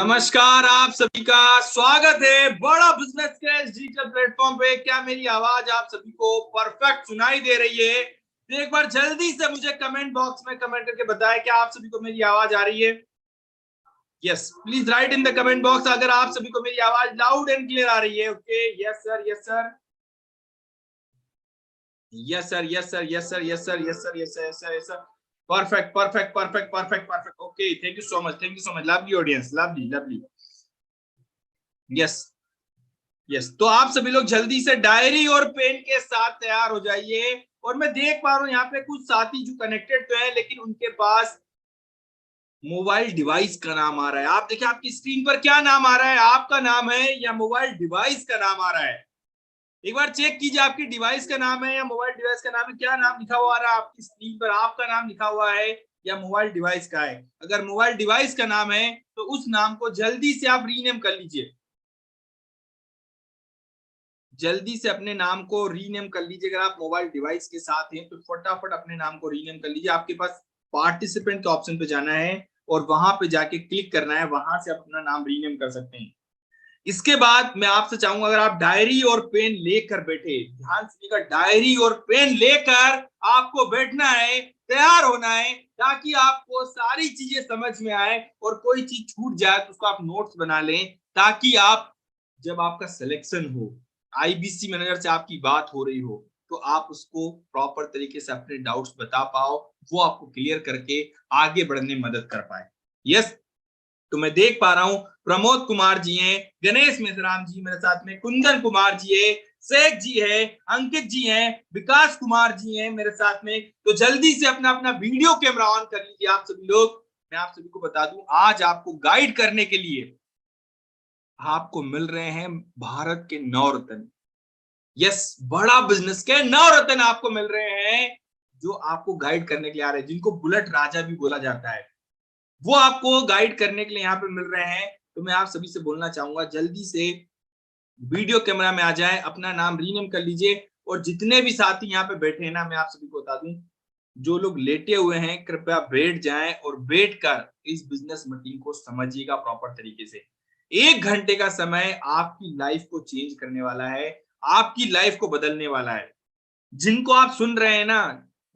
नमस्कार, आप सभी का स्वागत है बड़ा बिजनेस के डिजिटल प्लेटफॉर्म पे। क्या मेरी आवाज आप सभी को परफेक्ट सुनाई दे रही है? तो एक बार जल्दी से मुझे कमेंट बॉक्स में कमेंट करके बताएं कि आप सभी को मेरी आवाज आ रही है। Yes, please right in the comment box अगर आप सभी को मेरी आवाज लाउड एंड क्लियर आ रही है। Okay, yes sir, yes sir, yes sir, yes sir, yes sir, yes sir, yes sir, yes sir, yes sir, yes sir. Perfect perfect perfect perfect perfect. Okay, thank you so much, thank you so much. Lovely audience, lovely lovely. Yes yes, तो आप सभी लोग जल्दी से diary और pen के साथ तैयार हो जाइए। और मैं देख पा रहा हूँ यहाँ पे कुछ साथी जो कनेक्टेड तो है, लेकिन उनके पास मोबाइल डिवाइस का नाम आ रहा है। आप देखिए आपकी स्क्रीन पर क्या नाम आ रहा है, आपका नाम है या मोबाइल डिवाइस का नाम आ रहा है? एक बार चेक कीजिए, आपकी डिवाइस का नाम है या मोबाइल डिवाइस का नाम है। क्या नाम लिखा हुआ आ रहा है आपकी स्क्रीन पर? आपका नाम लिखा हुआ है या मोबाइल डिवाइस का है? अगर मोबाइल डिवाइस का नाम है तो उस नाम को जल्दी से आप रीनेम कर लीजिए। जल्दी से अपने नाम को रीनेम कर लीजिए। अगर आप मोबाइल डिवाइस के साथ हैं तो फटाफट अपने नाम को रीनेम कर लीजिए। आपके पास पार्टिसिपेंट के ऑप्शन पे जाना है और वहां पे जाके क्लिक करना है, वहां से आप अपना नाम रीनेम कर सकते हैं। इसके बाद मैं आपसे चाहूंगा, अगर आप डायरी और पेन लेकर बैठे, ध्यान सुनिएगा, डायरी और पेन लेकर आपको बैठना है, तैयार होना है, ताकि आपको सारी चीजें समझ में आए और कोई चीज छूट जाए तो उसको आप नोट्स बना लें, ताकि आप जब आपका सिलेक्शन हो, आईबीसी मैनेजर से आपकी बात हो रही हो, तो आप उसको प्रॉपर तरीके से अपने डाउट्स बता पाओ, वो आपको क्लियर करके आगे बढ़ने में मदद कर पाए। यस, तो मैं देख पा रहा हूं प्रमोद कुमार जी हैं, गणेश मेसराम जी मेरे साथ में, कुंदन कुमार जी है, शेख जी है, अंकित जी हैं, विकास कुमार जी हैं मेरे साथ में। तो जल्दी से अपना अपना वीडियो कैमरा ऑन कर लीजिए आप सभी लोग। मैं आप सभी को बता दूं, आज आपको गाइड करने के लिए आपको मिल रहे हैं भारत के 9 रत्न। यस, बड़ा बिजनेस के 9 रत्न आपको मिल रहे हैं, जो आपको गाइड करने के लिए आ रहे हैं, जिनको बुलेट राजा भी बोला जाता है, वो आपको गाइड करने के लिए यहाँ पे मिल रहे हैं। तो मैं आप सभी से बोलना चाहूंगा, जल्दी से वीडियो कैमरा में आ जाए, अपना नाम रीनेम कर लीजिए। और जितने भी साथी यहाँ पे बैठे हैं ना, मैं आप सभी को बता दूं, जो लोग लेटे हुए हैं कृपया बैठ जाएं और बैठकर इस बिजनेस मीटिंग को समझिएगा प्रॉपर तरीके से। 1 घंटे का समय आपकी लाइफ को चेंज करने वाला है, आपकी लाइफ को बदलने वाला है। जिनको आप सुन रहे हैं ना,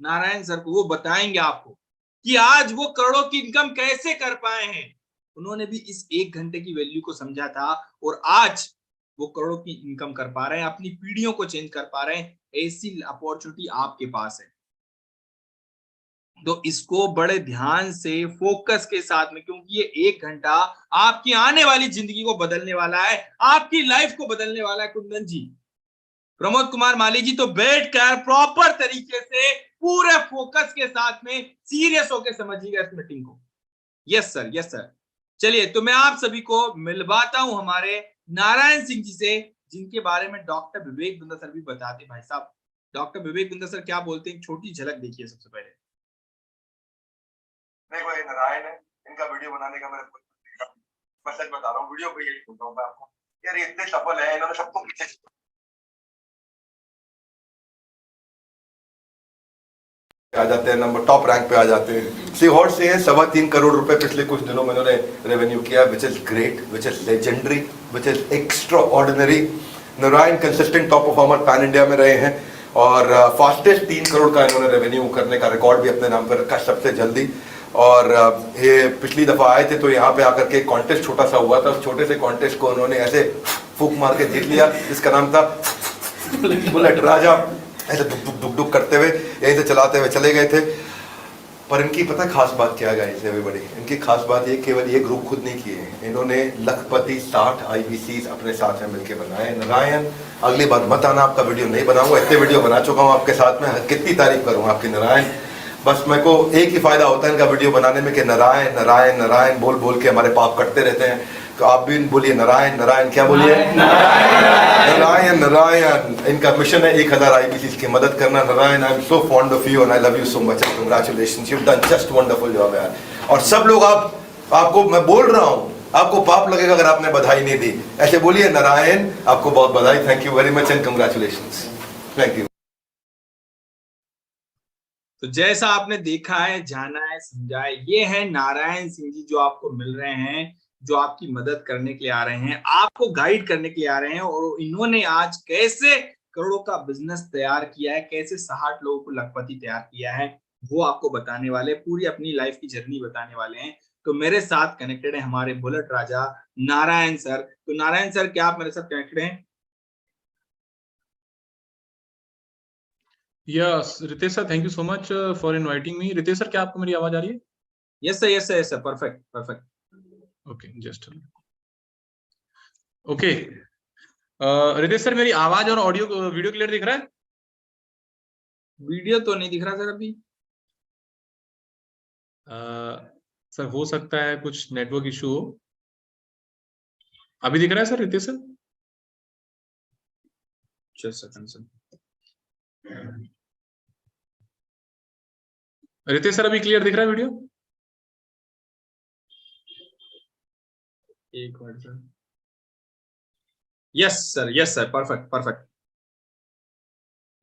नारायण सर को, वो बताएंगे आपको कि आज वो करोड़ों की इनकम कैसे कर पाए हैं। उन्होंने भी इस 1 घंटे की वैल्यू को समझा था और आज वो करोड़ों की इनकम कर पा रहे हैं, अपनी पीढ़ियों को चेंज कर पा रहे हैं। ऐसी अपॉर्चुनिटी आपके पास है, तो इसको बड़े ध्यान से फोकस के साथ में, क्योंकि ये 1 घंटा आपकी आने वाली जिंदगी को बदलने वाला है, आपकी लाइफ को बदलने वाला है। कुंदन जी, प्रमोद कुमार माली जी, तो बैठकर प्रॉपर तरीके से पूरे फोकस के साथ में सीरियस होकर समझिएगा इस मीटिंग को। Yes sir, yes sir. चलिए, तो मैं आप सभी को मिलवाता हूं हमारे नारायण सिंह जी से, जिनके बारे में डॉक्टर विवेक बिंदा सर भी बताते। भाई साहब, डॉक्टर विवेक बिंदा सर क्या बोलते हैं, छोटी झलक देखिए सबसे पहले। देखो, ये नारायण है, इनका वीडियो बनाने का मैं सच बता रहा हूँ, वीडियो पे यही बोलता हूँ मैं आपको, यार ये इतने सफल है, इन्होंने सबको पीछे आ जाते हैं, नंबर टॉप रैंक पे आ जाते हैं। सीहोर से 3.25 करोड़ रुपए पिछले कुछ दिनों में इन्होंने रेवेन्यू किया, which is great, which is legendary, which is extra ordinary. Narayan consistent top performer pan India में रहे हैं और फास्टेस्ट 3 करोड़ का इन्होंने रेवेन्यू करने का रिकॉर्ड भी अपने नाम पर रखा सबसे जल्दी। और ये पिछली दफा आए थे तो यहाँ पे आकर के कॉन्टेस्ट छोटा सा हुआ था, उस छोटे से कॉन्टेस्ट को उन्होंने ऐसे फूक मार के जीत लिया, जिसका नाम था बुलेट राजा। ऐसे दुक दुक दुक दुक करते हुए यहीं से चलाते हुए चले गए थे। पर इनकी पता खास बात क्या है गाइस, एवरीबॉडी, इनकी खास बात ये, केवल ये ग्रुप खुद नहीं किए, इन्होंने लखपति 60 IBCs अपने साथ में मिलकर बनाए। नारायण, अगली बार मत आना, आपका वीडियो नहीं बनाऊंगा, इतने वीडियो बना चुका हूँ आपके साथ में, कितनी तारीफ करूँ आपकी नारायण। बस मेरे को एक ही फायदा होता है इनका वीडियो बनाने में कि नारायण नारायण नारायण बोल बोल के हमारे पाप कटते रहते हैं। तो आप भी बोलिए नारायण नारायण, क्या बोलिए? नारायण नारायण। इनका मिशन है 1000 IBCs की मदद करना। Narayan, I am so fond of you and I love you so much and congratulations, you done just wonderful job यार। और सब लोग आपको मैं बोल रहा हूँ, आपको पाप लगेगा अगर आपने बधाई नहीं दी। ऐसे बोलिए नारायण, आपको बहुत बधाई, thank you very much and congratulations, thank you. तो जैसा आपने देखा है, जाना है, समझा है, ये है नारायण सिंह जी जो आपको मिल रहे हैं, जो आपकी मदद करने के लिए आ रहे हैं, आपको गाइड करने के लिए आ रहे हैं, और इन्होंने आज कैसे करोड़ों का बिजनेस तैयार किया है, कैसे 60 लोगों को लखपति तैयार किया है, वो आपको बताने वाले, पूरी अपनी लाइफ की जर्नी बताने वाले हैं। तो मेरे साथ कनेक्टेड है हमारे बुलेट राजा नारायण सर। तो नारायण सर, क्या आप मेरे साथ कनेक्टेड हैं? Yes Ritesh sir, thank you so much for inviting me. Ritesh sir, क्या आपको मेरी आवाज आ रही है? Yes sir, yes sir, yes sir, perfect perfect. Okay, just okay. Ritesh sir, मेरी आवाज और ऑडियो वीडियो क्लियर दिख रहा है? वीडियो तो नहीं दिख रहा सर अभी। सर हो सकता है कुछ नेटवर्क इशू हो। अभी दिख रहा है sir Ritesh sir? Just second sir. Ritesh sir, अभी क्लियर दिख रहा है वीडियो? एक minute sir. Yes sir, yes sir, perfect perfect.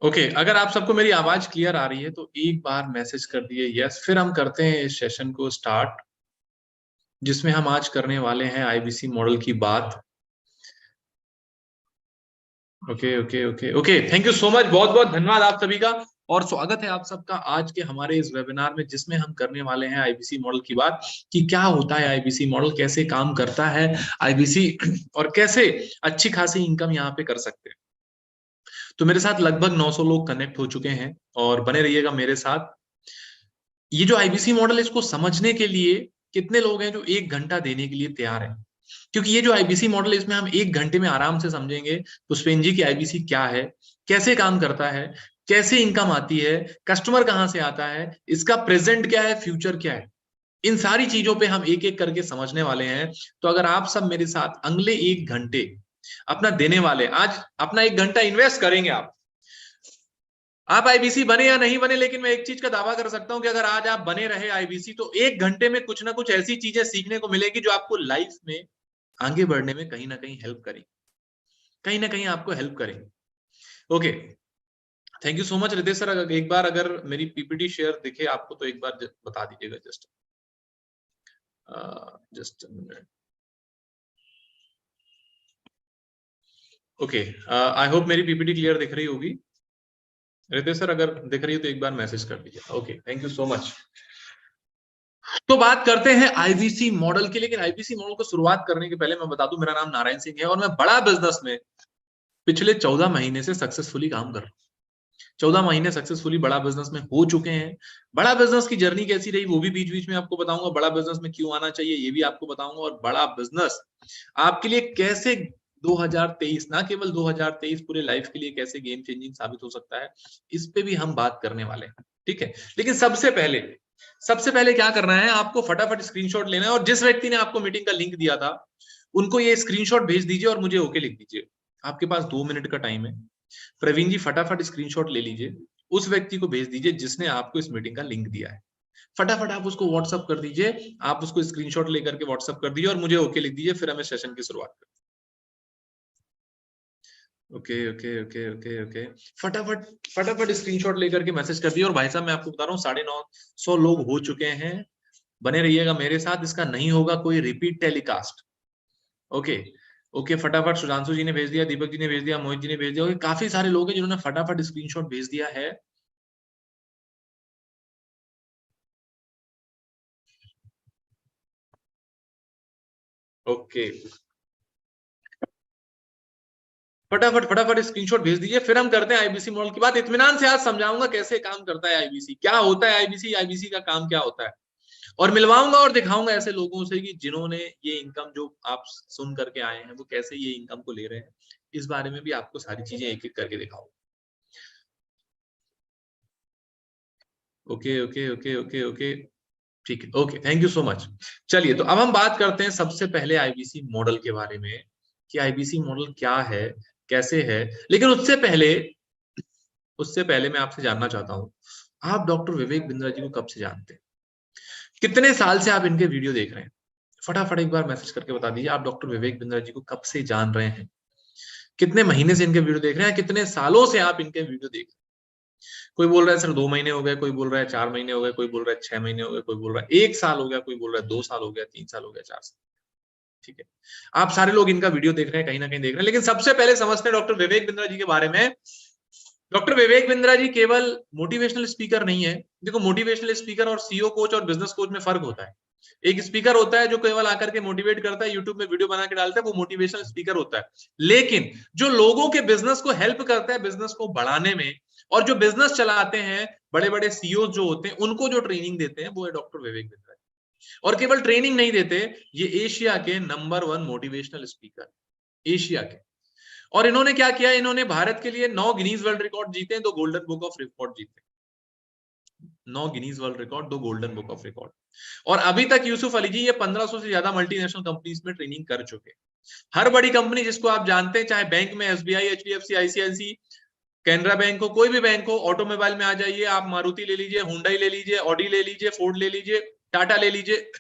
Okay, अगर आप सबको मेरी आवाज क्लियर आ रही है तो एक बार मैसेज कर दिए यस, फिर हम करते हैं इस सेशन को स्टार्ट, जिसमें हम आज करने वाले हैं आईबीसी मॉडल की बात। Okay okay okay okay, thank you so much, बहुत बहुत धन्यवाद आप सभी का, और स्वागत है आप सबका आज के हमारे इस वेबिनार में, जिसमें हम करने वाले हैं आईबीसी मॉडल की बात, कि क्या होता है आईबीसी मॉडल, कैसे काम करता है आईबीसी, और कैसे अच्छी खासी इनकम यहाँ पे कर सकते हैं। तो मेरे साथ लगभग 900 लोग कनेक्ट हो चुके हैं, और बने रहिएगा मेरे साथ। ये जो आईबीसी मॉडल है, इसको समझने के लिए कितने लोग हैं जो 1 घंटा देने के लिए तैयार हैं? क्योंकि ये जो आईबीसी मॉडल है, इसमें हम 1 घंटे में आराम से समझेंगे पुष्पेन जी की आईबीसी क्या है, कैसे काम करता है, कैसे इनकम आती है, कस्टमर कहाँ से आता है, इसका प्रेजेंट क्या है, फ्यूचर क्या है, इन सारी चीजों पे हम एक एक करके समझने वाले हैं। तो अगर आप सब मेरे साथ अगले 1 घंटे अपना देने वाले, आज अपना 1 घंटा इन्वेस्ट करेंगे, आप आईबीसी बने या नहीं बने, लेकिन मैं एक चीज का दावा कर सकता हूं कि अगर आज आप बने रहे आईबीसी, तो 1 घंटे में कुछ ना कुछ ऐसी चीजें सीखने को मिलेगी जो आपको लाइफ में आगे बढ़ने में कहीं ना कहीं हेल्प करेंगे, कहीं ना कहीं आपको हेल्प करेंगे। Okay, thank you so much Ritesh sir. एक बार अगर मेरी पीपीटी शेयर दिखे आपको तो एक बार बता दीजिएगा, just minute. Okay, I hope मेरी पीपीटी क्लियर दिख रही होगी। रितेश सर, अगर दिख रही है तो एक बार मैसेज कर दीजिए। Okay, thank you so much. तो बात करते हैं आईबीसी मॉडल की, लेकिन आईबीसी मॉडल को शुरुआत करने के पहले मैं बता दूं, मेरा नाम नारायण सिंह है और मैं बड़ा बिजनेस में पिछले 14 महीने से सक्सेसफुली काम कर रहा हूं। 14 महीने सक्सेसफुली बड़ा बिजनेस में हो चुके हैं। बड़ा बिजनेस की जर्नी कैसी रही वो भी बीच बीच में आपको बताऊंगा, बड़ा बिजनेस में क्यों आना चाहिए ये भी आपको बताऊंगा, और बड़ा बिजनेस आपके लिए कैसे 2023, ना केवल 2023, पूरे लाइफ के लिए कैसे गेम चेंजिंग साबित हो सकता है, इस पे भी हम बात करने वाले हैं। ठीक है, लेकिन सबसे पहले क्या करना है, आपको फटाफट स्क्रीनशॉट लेना है, और जिस व्यक्ति ने आपको मीटिंग का लिंक दिया था उनको ये स्क्रीनशॉट भेज दीजिए और मुझे ओके लिख दीजिए। आपके पास 2 मिनट का टाइम है। प्रवीण जी, फटाफट स्क्रीनशॉट ले लीजिए, उस व्यक्ति को भेज दीजिए जिसने आपको इस मीटिंग का लिंक दिया है। फटाफट आप उसको व्हाट्सअप कर दीजिए, आप उसको स्क्रीनशॉट लेकर के व्हाट्सअप कर दीजिए और मुझे ओके लिख दीजिए, फिर हमें सेशन की शुरुआत करते हैं। Okay okay okay okay okay, फटाफट स्क्रीनशॉट लेकर के मैसेज कर दिए। और भाई साहब, मैं आपको बता रहा हूँ 950 लोग हो चुके हैं। बने रहिएगा मेरे साथ, इसका नहीं होगा कोई रिपीट टेलीकास्ट। ओके ओके, फटाफट सुधांशु जी ने भेज दिया, दीपक जी ने भेज दिया, मोहित जी ने भेज दिया। काफी सारे लोग हैं जिन्होंने फटाफट स्क्रीनशॉट भेज दिया है। ओके, फटाफट स्क्रीनशॉट भेज दीजिए, फिर हम करते हैं आईबीसी मॉडल की बात। इत्मीनान से आज समझाऊंगा कैसे काम करता है आईबीसी, क्या होता है आईबीसी, आईबीसी का काम क्या होता है, और मिलवाऊंगा और दिखाऊंगा ऐसे लोगों से कि जिन्होंने ये इनकम जो आप सुन करके आए हैं वो कैसे ये इनकम को ले रहे हैं। इस बारे में भी आपको सारी चीजें एक एक करके दिखाऊंगा। Okay okay okay okay okay, ठीक है, okay, thank you so much. चलिए, तो अब हम बात करते हैं सबसे पहले आईबीसी मॉडल के बारे में, कि आईबीसी मॉडल क्या है, कैसे है। लेकिन उससे पहले मैं आपसे जानना चाहता हूं, आप डॉक्टर विवेक बिंद्रा जी को कब से जानते हैं? कितने साल से आप इनके वीडियो देख रहे हैं? फटाफट एक बार मैसेज करके बता दीजिए, आप डॉक्टर विवेक बिंद्रा जी को कब से जान रहे हैं? कितने महीने से इनके वीडियो देख रहे हैं? कितने सालों से आप इनके वीडियो देख रहे हैं? कोई बोल रहा है सर 2 महीने हो गए, कोई बोल रहा है 4 महीने हो गए, कोई बोल रहा है 6 महीने हो गए, कोई बोल रहा है 1 साल हो गया, कोई बोल रहा है 2 साल हो गया, 3 साल हो गया, 4 साल। ठीक है, आप सारे लोग इनका वीडियो देख रहे हैं, कहीं ना कहीं देख रहे हैं, लेकिन सबसे पहले समझते हैं डॉक्टर विवेक बिंद्रा जी के बारे में। डॉक्टर विवेक बिंद्रा जी केवल मोटिवेशनल स्पीकर नहीं है। देखो, मोटिवेशनल स्पीकर और सीईओ कोच और बिजनेस कोच में फर्क होता है। एक स्पीकर होता है जो केवल आकर के मोटिवेट करता है, यूट्यूब में वीडियो बना के डालता है, वो मोटिवेशनल स्पीकर होता है। लेकिन जो लोगों के बिजनेस को हेल्प करता है, बिजनेस को बढ़ाने में, और जो बिजनेस चलाते हैं, बड़े बड़े सीईओ जो होते हैं, उनको जो ट्रेनिंग देते हैं, वो है डॉक्टर विवेक बिंद्रा जी। और केवल ट्रेनिंग नहीं देते, ये एशिया के नंबर 1 मोटिवेशनल स्पीकर, एशिया के। और इन्होंने क्या किया, इन्होंने भारत के लिए 9 गिनीज वर्ल्ड रिकॉर्ड जीते, 2 गोल्डन बुक ऑफ रिकॉर्ड जीते। 9 Guinness world record, 2 golden book of record. और अभी तक यूसुफ अली जी ये 1500 से ज्यादा मल्टीनेशनल कंपनीज में ट्रेनिंग कर चुके। हर बड़ी कंपनी जिसको आप जानते हैं, चाहे बैंक में SBI, HDFC, ICICI, Canara bank हो, कोई भी बैंक हो, ऑटोमोबाइल में आ जाइए, आप मारुति ले लीजिए, हुंडई ले लीजिए, ऑडी ले लीजिए, फोर्ड ले लीजिए, टाटा ले लीजिए,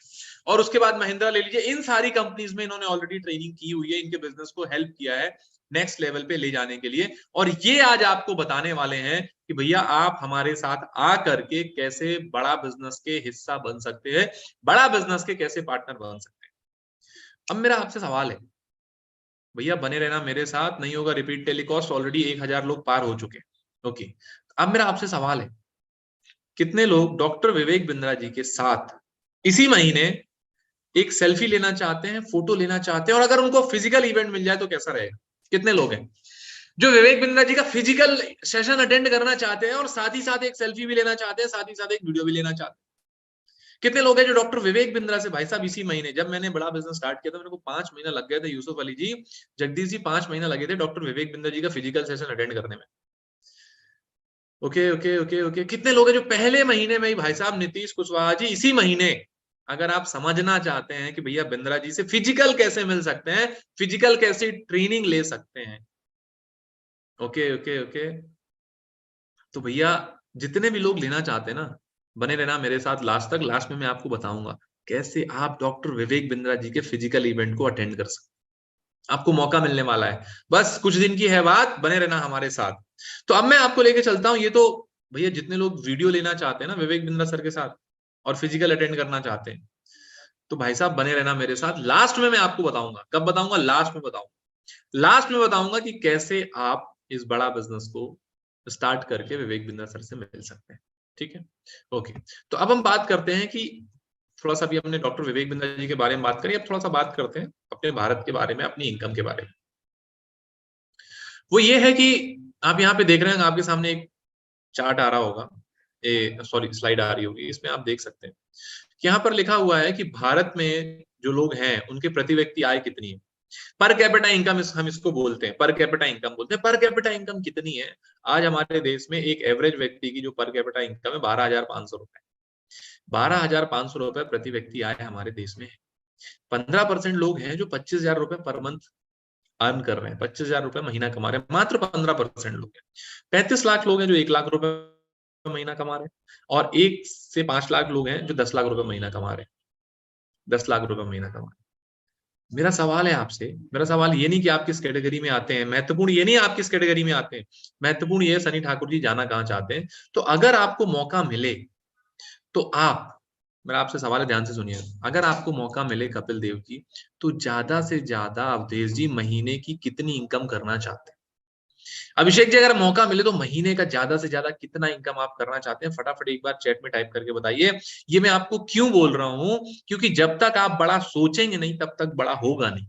और उसके बाद महिंद्रा ले लीजिए। इन सारी कंपनीज में इन्होंने ऑलरेडी ट्रेनिंग की हुई है, इनके बिजनेस को हेल्प किया है नेक्स्ट लेवल पे ले जाने के लिए। और ये आज आपको बताने वाले हैं कि भैया आप हमारे साथ आ करके कैसे बड़ा बिजनेस के हिस्सा बन सकते हैं, बड़ा बिजनेस के कैसे पार्टनर बन सकते हैं। अब मेरा आपसे सवाल है, भैया बने रहना मेरे साथ, नहीं होगा रिपीट टेलीकास्ट, ऑलरेडी 1000 लोग पार हो चुके। ओके, अब मेरा आपसे सवाल है, कितने लोग डॉक्टर विवेक बिंद्रा जी के साथ इसी महीने एक सेल्फी लेना चाहते हैं, फोटो लेना चाहते हैं, और अगर उनको फिजिकल इवेंट मिल जाए तो कैसा रहेगा? कितने लोग हैं जो विवेक बिंद्रा जी का फिजिकल सेशन अटेंड करना चाहते हैं और साथ ही साथ एक सेल्फी भी लेना चाहते हैं, साथ ही साथ एक वीडियो भी लेना चाहते हैं? कितने लोग हैं जो डॉक्टर विवेक बिंद्रा से, भाई साहब इसी महीने, जब मैंने बड़ा बिजनेस स्टार्ट किया था, मेरे को 5 महीना लग गए थे, यूसुफ अली जी, जगदीश जी, 5 महीना लगे थे डॉक्टर विवेक बिंद्रा जी का फिजिकल सेशन अटेंड करने में। ओके ओके ओके ओके, कितने लोग हैं जो पहले महीने में ही, भाई साहब नीतीश कुशवाहा जी, इसी महीने, अगर आप समझना चाहते हैं कि भैया बिंद्रा जी से फिजिकल कैसे मिल सकते हैं, फिजिकल कैसे ट्रेनिंग ले सकते हैं, ओके ओके ओके, तो भैया जितने भी लोग लेना चाहते हैं ना, बने रहना मेरे साथ लास्ट तक। लास्ट में मैं आपको बताऊंगा कैसे आप डॉक्टर विवेक बिंद्रा जी के फिजिकल इवेंट को अटेंड कर सकते, आपको मौका मिलने वाला है, बस कुछ दिन की है बात, बने रहना हमारे साथ। तो अब मैं आपको लेके चलता हूं, ये तो भैया जितने लोग वीडियो लेना चाहते हैं ना विवेक बिंद्रा सर के साथ और फिजिकल अटेंड करना चाहते हैं, तो भाई साहब बने रहना मेरे साथ। लास्ट में मैं आपको बताऊंगा, कब बताऊंगा? लास्ट में बताऊंगा। लास्ट में बताऊंगा कि कैसे आप इस बड़ा बिजनेस को स्टार्ट करके विवेक बिंद्रा सर से मिल सकते हैं। ठीक है, ओके। तो अब हम बात करते हैं कि थोड़ा सा भी हमने डॉक्टर विवेक बिंद्रा जी के बारे में बात करी, अब थोड़ा सा बात करते हैं अपने भारत के बारे में, अपनी इनकम के बारे में। वो ये है कि आप यहाँ पे देख रहे हैं, आपके सामने एक चार्ट आ रहा होगा, सॉरी स्लाइड आ रही होगी, इसमें आप देख सकते हैं कि यहाँ पर लिखा हुआ है कि भारत में जो लोग हैं उनके प्रति व्यक्ति आय कितनी है, पर कैपिटा इनकम हम इसको बोलते हैं, पर कैपिटा इनकम बोलते हैं। पर कैपिटा इनकम कितनी है आज हमारे देश में? एक एवरेज व्यक्ति की जो पर कैपिटा इनकम है 12,500 रुपए, 12,500 रुपए प्रति व्यक्ति आय हमारे देश में है। 15% लोग हैं जो 25,000 रुपए पर मंथ अर्न कर रहे हैं, 25,000 रुपए महीना कमा रहे हैं, मात्र 15% लोग हैं। 35 लाख लोग हैं जो 1 लाख रुपए महीना कमा रहे हैं, और 1 से 5 लाख लोग हैं जो 10 लाख रुपए महीना कमा रहे हैं, 10 लाख रुपए महीना कमा रहे हैं। मेरा सवाल है आपसे, मेरा सवाल ये नहीं कि आप किस कैटेगरी में आते हैं, महत्वपूर्ण ये नहीं आप किस कैटेगरी में आते हैं, महत्वपूर्ण ये सनी ठाकुर जी जाना कहाँ चाहते हैं। तो अगर आपको मौका मिले तो आप, मेरा आपसे सवाल है, ध्यान से सुनिए, अगर आपको मौका मिले कपिल देव जी, तो ज्यादा से ज्यादा अवधेश जी महीने की कितनी इनकम करना चाहते हैं? अभिषेक जी अगर मौका मिले तो महीने का ज्यादा से ज्यादा कितना इनकम आप करना चाहते हैं? फटाफट एक बार चैट में टाइप करके बताइए। ये मैं आपको क्यों बोल रहा हूं, क्योंकि जब तक आप बड़ा सोचेंगे नहीं तब तक बड़ा होगा नहीं।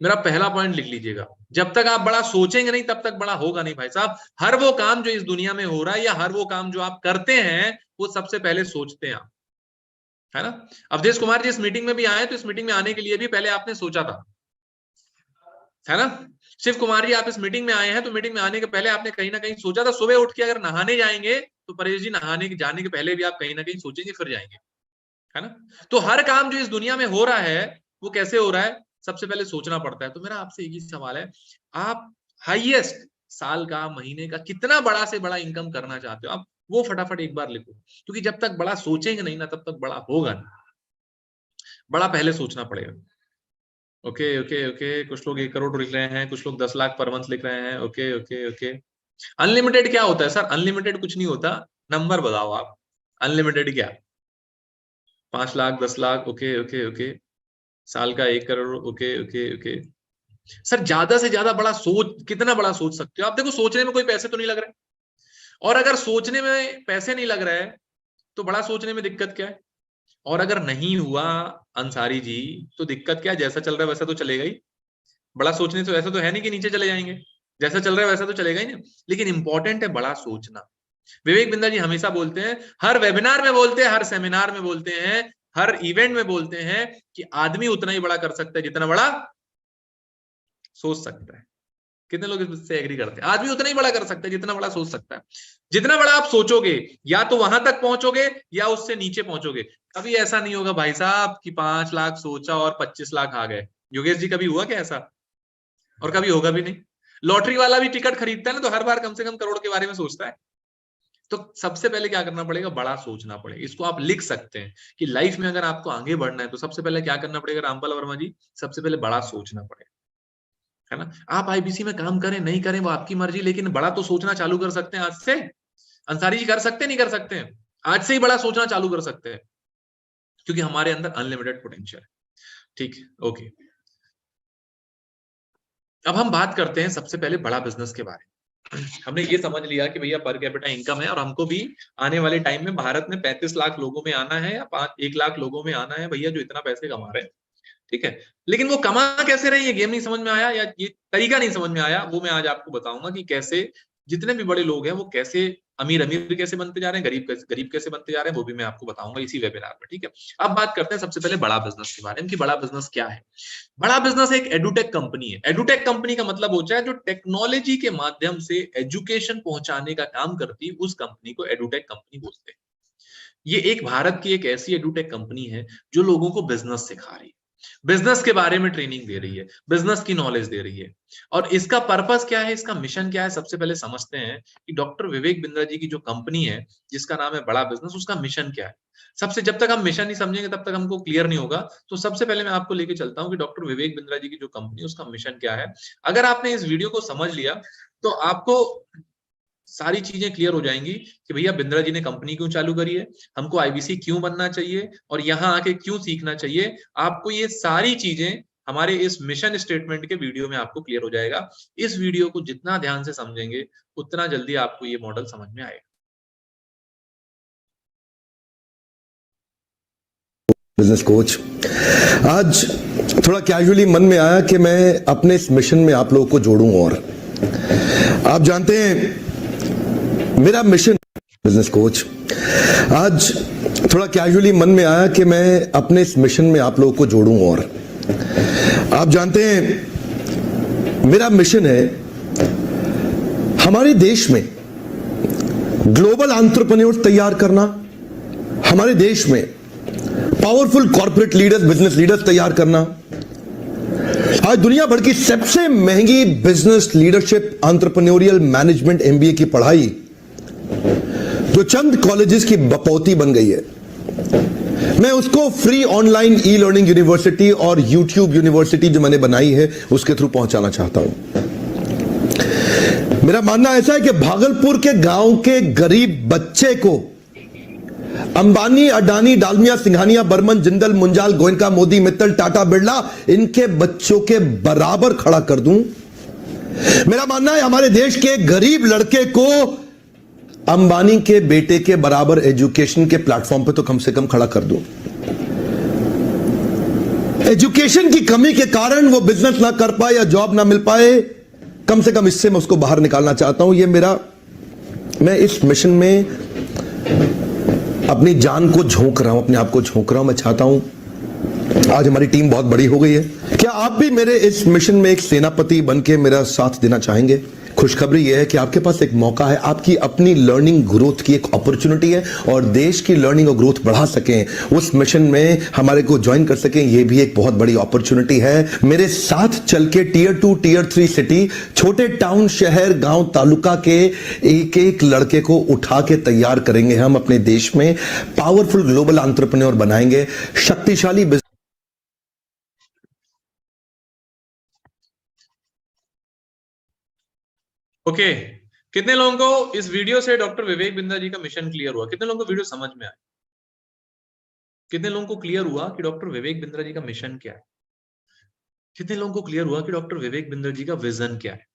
मेरा पहला पॉइंट लिख लीजिएगा, जब तक आप बड़ा सोचेंगे नहीं तब तक बड़ा होगा नहीं भाई साहब। हर वो काम जो इस दुनिया में हो रहा है या हर वो काम जो आप करते हैं वो सबसे पहले सोचते हैं आप, है ना? अवधेश कुमार जी इस मीटिंग में भी आए तो इस मीटिंग में आने के लिए भी पहले आपने सोचा था, है ना? शिव कुमार जी आप इस मीटिंग में आए हैं तो मीटिंग में आने के पहले आपने कहीं ना कहीं सोचा था। सुबह उठ के अगर नहाने जाएंगे तो परेश जी नहाने जाने के पहले भी आप कहीं ना कहीं सोचेंगे फिर जाएंगे, है ना? तो हर काम जो इस दुनिया में हो रहा है वो कैसे हो रहा है, सबसे पहले सोचना पड़ता है। तो मेरा आपसे एक ही सवाल है, आप हाईएस्ट साल का, महीने का कितना बड़ा से बड़ा इनकम करना चाहते हो? आप वो फटाफट एक बार लिखो, क्योंकि जब तक बड़ा सोचेंगे नहीं ना तब तक बड़ा होगा नहीं। बड़ा पहले सोचना पड़ेगा। ओके ओके ओके, कुछ लोग 1 करोड़ लिख रहे हैं, कुछ लोग 10 लाख पर मंथ लिख रहे हैं। ओके ओके ओके, अनलिमिटेड क्या होता है सर? अनलिमिटेड कुछ नहीं होता, नंबर बताओ आप, अनलिमिटेड क्या? 5 lakh, 10 lakh, okay okay okay. साल का 1 crore. Okay okay okay sir, ज्यादा से ज्यादा बड़ा सोच, कितना बड़ा सोच सकते हो आप? देखो, सोचने में कोई पैसे तो नहीं लग रहे, और अगर सोचने में पैसे नहीं लग रहा है तो बड़ा सोचने में दिक्कत क्या है? और अगर नहीं हुआ अंसारी जी तो दिक्कत क्या है? जैसा चल रहा है वैसा तो चलेगा ही। बड़ा सोचने से वैसा तो है नहीं कि नीचे चले जाएंगे, जैसा चल रहा है वैसा तो चलेगा ही ना। लेकिन इंपॉर्टेंट है बड़ा सोचना। विवेक बिंद्रा जी हमेशा बोलते हैं, हर वेबिनार में बोलते हैं, हर सेमिनार में बोलते हैं, हर इवेंट में बोलते हैं कि आदमी उतना ही बड़ा कर सकता है जितना बड़ा सोच सकता है। कितने लोग इससे एग्री करते हैं? आदमी उतना ही बड़ा कर सकता है जितना बड़ा सोच सकता है। जितना बड़ा आप सोचोगे या तो वहां तक पहुंचोगे या उससे नीचे पहुंचोगे। कभी ऐसा नहीं होगा भाई साहब कि 5 लाख सोचा और 25 लाख आ गए। योगेश जी कभी हुआ क्या ऐसा? और कभी होगा भी नहीं। लॉटरी वाला भी टिकट खरीदता है ना तो हर बार कम से कम करोड़ के बारे में सोचता है। तो सबसे पहले क्या करना पड़ेगा? बड़ा सोचना पड़ेगा। इसको आप लिख सकते हैं कि लाइफ में अगर आपको आगे बढ़ना है तो सबसे पहले क्या करना पड़ेगा रामपाल वर्मा जी? सबसे पहले बड़ा सोचना पड़ेगा, है ना। आप आईबीसी में काम करें नहीं करें वो आपकी मर्जी, लेकिन बड़ा तो सोचना चालू कर सकते हैं आज से। अंसारी जी कर सकते नहीं कर सकते हैं? आज से ही बड़ा सोचना चालू कर सकते हैं, क्योंकि हमारे अंदर अनलिमिटेड पोटेंशियल है। ठीक है, ओके। अब हम बात करते हैं सबसे पहले बड़ा बिजनेस के बारे में। हमने ये समझ लिया कि भैया पर कैपिटा इनकम है और हमको भी आने वाले टाइम में भारत में 35 लाख लोगों में आना है या 1 लाख लोगों में आना है भैया जो इतना पैसे कमा रहे हैं। ठीक है, लेकिन वो कमा कैसे रहे, ये गेम नहीं समझ में आया या ये तरीका नहीं समझ में आया, वो मैं आज आपको बताऊंगा कि कैसे जितने भी बड़े लोग हैं वो कैसे अमीर अमीर कैसे बनते जा रहे हैं, गरीब कैसे बनते जा रहे हैं, वो भी मैं आपको बताऊंगा इसी वेबिनार में। ठीक है, अब बात करते हैं सबसे पहले बड़ा बिजनेस के बारे में कि बड़ा बिजनेस क्या है। बड़ा बिजनेस एक एडुटेक कंपनी है। एडुटेक कंपनी का मतलब होता है जो टेक्नोलॉजी के माध्यम से एजुकेशन पहुंचाने का काम करती है, उस कंपनी को एडुटेक कंपनी बोलते हैं। ये एक भारत की एक ऐसी एडुटेक कंपनी है जो लोगों को बिजनेस सिखा रही है, बिजनेस के बारे में ट्रेनिंग दे रही है, बिजनेस की नॉलेज दे रही है। और इसका पर्पस क्या है, इसका मिशन क्या है, सबसे पहले समझते हैं कि डॉक्टर विवेक बिंद्रा जी की जो कंपनी है जिसका नाम है बड़ा बिजनेस, उसका मिशन क्या है। सबसे जब तक हम मिशन नहीं समझेंगे तब तक हमको क्लियर नहीं होगा। तो सबसे पहले मैं आपको लेके चलता हूं कि डॉक्टर विवेक बिंद्रा जी की जो कंपनी है उसका मिशन क्या है। अगर आपने इस वीडियो को समझ लिया तो आपको सारी चीजें क्लियर हो जाएंगी कि भैया बिंद्रा जी ने कंपनी क्यों चालू करी है, हमको आईबीसी क्यों बनना चाहिए और यहाँ आके क्यों सीखना चाहिए। आपको ये सारी चीजें हमारे इस मिशन स्टेटमेंट के वीडियो में आपको क्लियर हो जाएगा। इस वीडियो को जितना ध्यान से समझेंगे उतना जल्दी आपको ये मॉडल समझ में आएगा। बिजनेस कोच, आज थोड़ा कैजुअली मन में आया कि मैं अपने इस मिशन में आप लोगों को जोड़ूं। और आप जानते हैं मेरा मिशन बिजनेस कोच, आज थोड़ा कैजुअली मन में आया कि मैं अपने इस मिशन में आप लोगों को जोड़ूं। और आप जानते हैं मेरा मिशन है हमारे देश में ग्लोबल एंटरप्रेन्योर तैयार करना, हमारे देश में powerful corporate leaders, business leaders तैयार करना। आज दुनिया भर की सबसे महंगी business leadership entrepreneurial management MBA की पढ़ाई जो चंद कॉलेजेस की बपौती बन गई है, मैं उसको free online e learning university और यूट्यूब यूनिवर्सिटी जो मैंने बनाई है उसके थ्रू पहुंचाना चाहता हूं। मेरा मानना ऐसा है कि भागलपुर के गांव के गरीब बच्चे को अंबानी, अडानी, डालमिया, सिंघानिया, बर्मन, जिंदल, मुंजाल, गोयनका, मोदी, मित्तल, टाटा, बिरला, इनके बच्चों के बराबर खड़ा कर दूं। मेरा मानना है हमारे देश के गरीब लड़के को अंबानी के बेटे के बराबर एजुकेशन के प्लेटफॉर्म पे तो कम से कम खड़ा कर दूं। एजुकेशन की कमी के कारण वो बिजनेस ना कर पाए या जॉब ना मिल पाए, कम से कम इससे मैं उसको बाहर निकालना चाहता हूं। मैं इस मिशन में अपनी जान को झोंक रहा हूं, अपने आप को झोंक रहा हूं। मैं चाहता हूं, आज हमारी टीम बहुत बड़ी हो गई है, क्या आप भी मेरे इस मिशन में एक सेनापति बनके मेरा साथ देना चाहेंगे? खुशखबरी यह है कि आपके पास एक मौका है, आपकी अपनी लर्निंग ग्रोथ की एक अपॉर्चुनिटी है और देश की लर्निंग और ग्रोथ बढ़ा सकें, उस मिशन में हमारे को ज्वाइन कर सकें, यह भी एक बहुत बड़ी अपॉर्चुनिटी है। मेरे साथ चल के टियर 2, टियर 3 सिटी, छोटे टाउन, शहर, गांव, तालुका के एक एक लड़के को उठा के तैयार करेंगे हम अपने देश में, पावरफुल ग्लोबल एंटरप्रेन्योर बनाएंगे, शक्तिशाली ओके, कितने लोगों को इस वीडियो से डॉक्टर विवेक बिंद्रा जी का मिशन क्लियर हुआ? कितने लोगों को वीडियो समझ में आया? कितने लोगों को क्लियर हुआ कि डॉक्टर विवेक बिंद्रा जी का मिशन क्या है? कितने लोगों को क्लियर हुआ कि डॉक्टर विवेक बिंद्रा जी का विजन क्या है,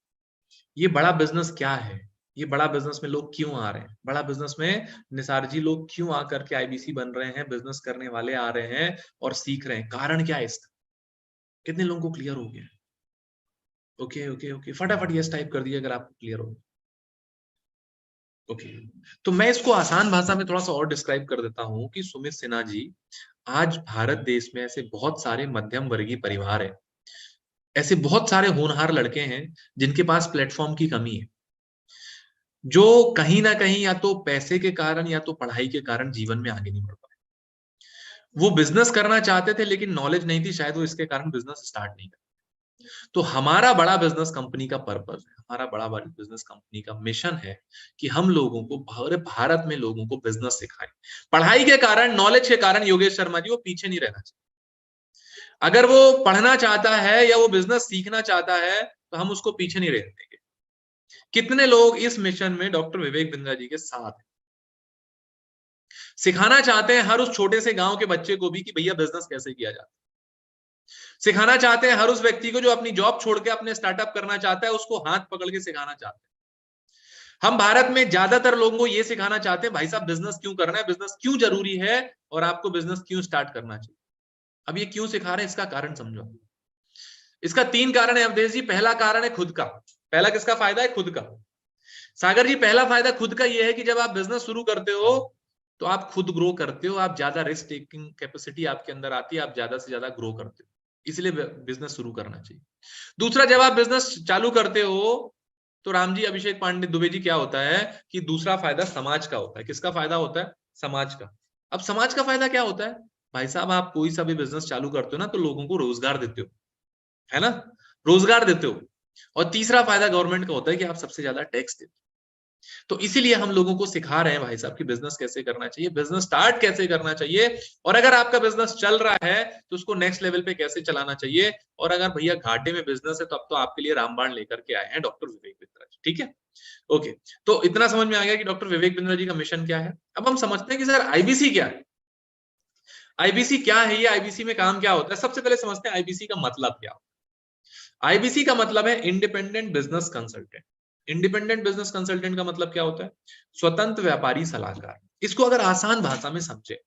ये बड़ा बिजनेस क्या है, ये बड़ा बिजनेस में लोग क्यों आ रहे हैं, बड़ा बिजनेस में निसार जी लोग क्यों आकर के आईबीसी बन रहे हैं, बिजनेस करने वाले आ रहे हैं और सीख रहे हैं, कारण क्या है इसका? कितने लोगों को क्लियर हो गया? ओके ओके ओके, फटाफट यस टाइप कर दिए अगर आपको क्लियर हो। ओके, तो मैं इसको आसान भाषा में थोड़ा सा और डिस्क्राइब कर देता हूं कि सुमित सिन्हा जी, आज भारत देश में ऐसे बहुत सारे मध्यम वर्गीय परिवार है, ऐसे बहुत सारे होनहार लड़के हैं जिनके पास प्लेटफॉर्म की कमी है, जो कहीं ना कहीं या तो पैसे के कारण या तो पढ़ाई के कारण जीवन में आगे नहीं बढ़ पाए। वो बिजनेस करना चाहते थे लेकिन नॉलेज नहीं थी, शायद वो इसके कारण बिजनेस स्टार्ट नहीं कर। तो हमारा बड़ा बिजनेस कंपनी का पर्पस है, हमारा बड़ा बिजनेस कंपनी का मिशन है कि हम लोगों को पूरे भारत में लोगों को बिजनेस सिखाएं। पढ़ाई के कारण, नॉलेज के कारण योगेश शर्मा जी वो पीछे नहीं रहना चाहिए। अगर वो पढ़ना चाहता है या वो बिजनेस सीखना चाहता है तो हम उसको पीछे नहीं रहने देंगे। कितने लोग इस मिशन में डॉक्टर विवेक बिंद्रा जी के साथ हैं? सिखाना चाहते हैं हर उस छोटे से गांव के बच्चे को भी कि भैया बिजनेस कैसे किया जाता है। सिखाना चाहते हैं हर उस व्यक्ति को जो अपनी जॉब छोड़ के अपने स्टार्टअप करना चाहता है, उसको हाथ पकड़ के सिखाना चाहते हैं। हम भारत में ज्यादातर लोगों को यह सिखाना चाहते हैं भाई साहब बिजनेस क्यों करना है, बिजनेस क्यों जरूरी है और आपको बिजनेस क्यों स्टार्ट करना चाहिए। अब ये क्यों सिखा रहे हैं, इसका कारण समझो। इसका 3 कारण है अवधेश जी। पहला कारण है खुद का। पहला किसका फायदा है? खुद का। सागर जी, पहला फायदा खुद का यह है कि जब आप बिजनेस शुरू करते हो तो आप खुद ग्रो करते हो, आप ज्यादा रिस्क टेकिंग कैपेसिटी आपके अंदर आती है, आप ज्यादा से ज्यादा ग्रो करते हो, इसलिए बिजनेस शुरू करना चाहिए। दूसरा, जब आप बिजनेस चालू करते हो तो राम जी, अभिषेक पांडे दुबे जी, क्या होता है कि दूसरा फायदा समाज का होता है। किसका फायदा होता है? समाज का। अब समाज का फायदा क्या होता है? भाई साहब, आप कोई सा भी बिजनेस चालू करते हो ना तो लोगों को रोजगार देते हो, है ना, रोजगार देते हो। और तीसरा फायदा गवर्नमेंट का होता है कि आप सबसे ज्यादा टैक्स देते हो। तो इसीलिए हम लोगों को सिखा रहे हैं भाई साहब कि बिजनेस कैसे करना चाहिए, बिजनेस स्टार्ट कैसे करना चाहिए, और अगर आपका बिजनेस चल रहा है तो उसको नेक्स्ट लेवल पे कैसे चलाना चाहिए। और अगर भैया घाटे में बिजनेस है तो अब तो आपके लिए रामबाण लेकर के आए हैं डॉक्टर विवेक बिंद्रा जी। ठीक है, ओके। तो इतना समझ में आ गया कि डॉक्टर विवेक बिंद्रा जी का मिशन क्या है। अब हम समझते हैं कि सर आईबीसी क्या है। आईबीसी क्या है, ये आईबीसी में काम क्या होता है। सबसे पहले समझते हैं आईबीसी का मतलब क्या होता है। आईबीसी का मतलब है independent business consultant. Independent business consultant का मतलब क्या होता है? स्वतंत्र व्यापारी सलाहकार। इसको अगर आसान भाषा में समझे,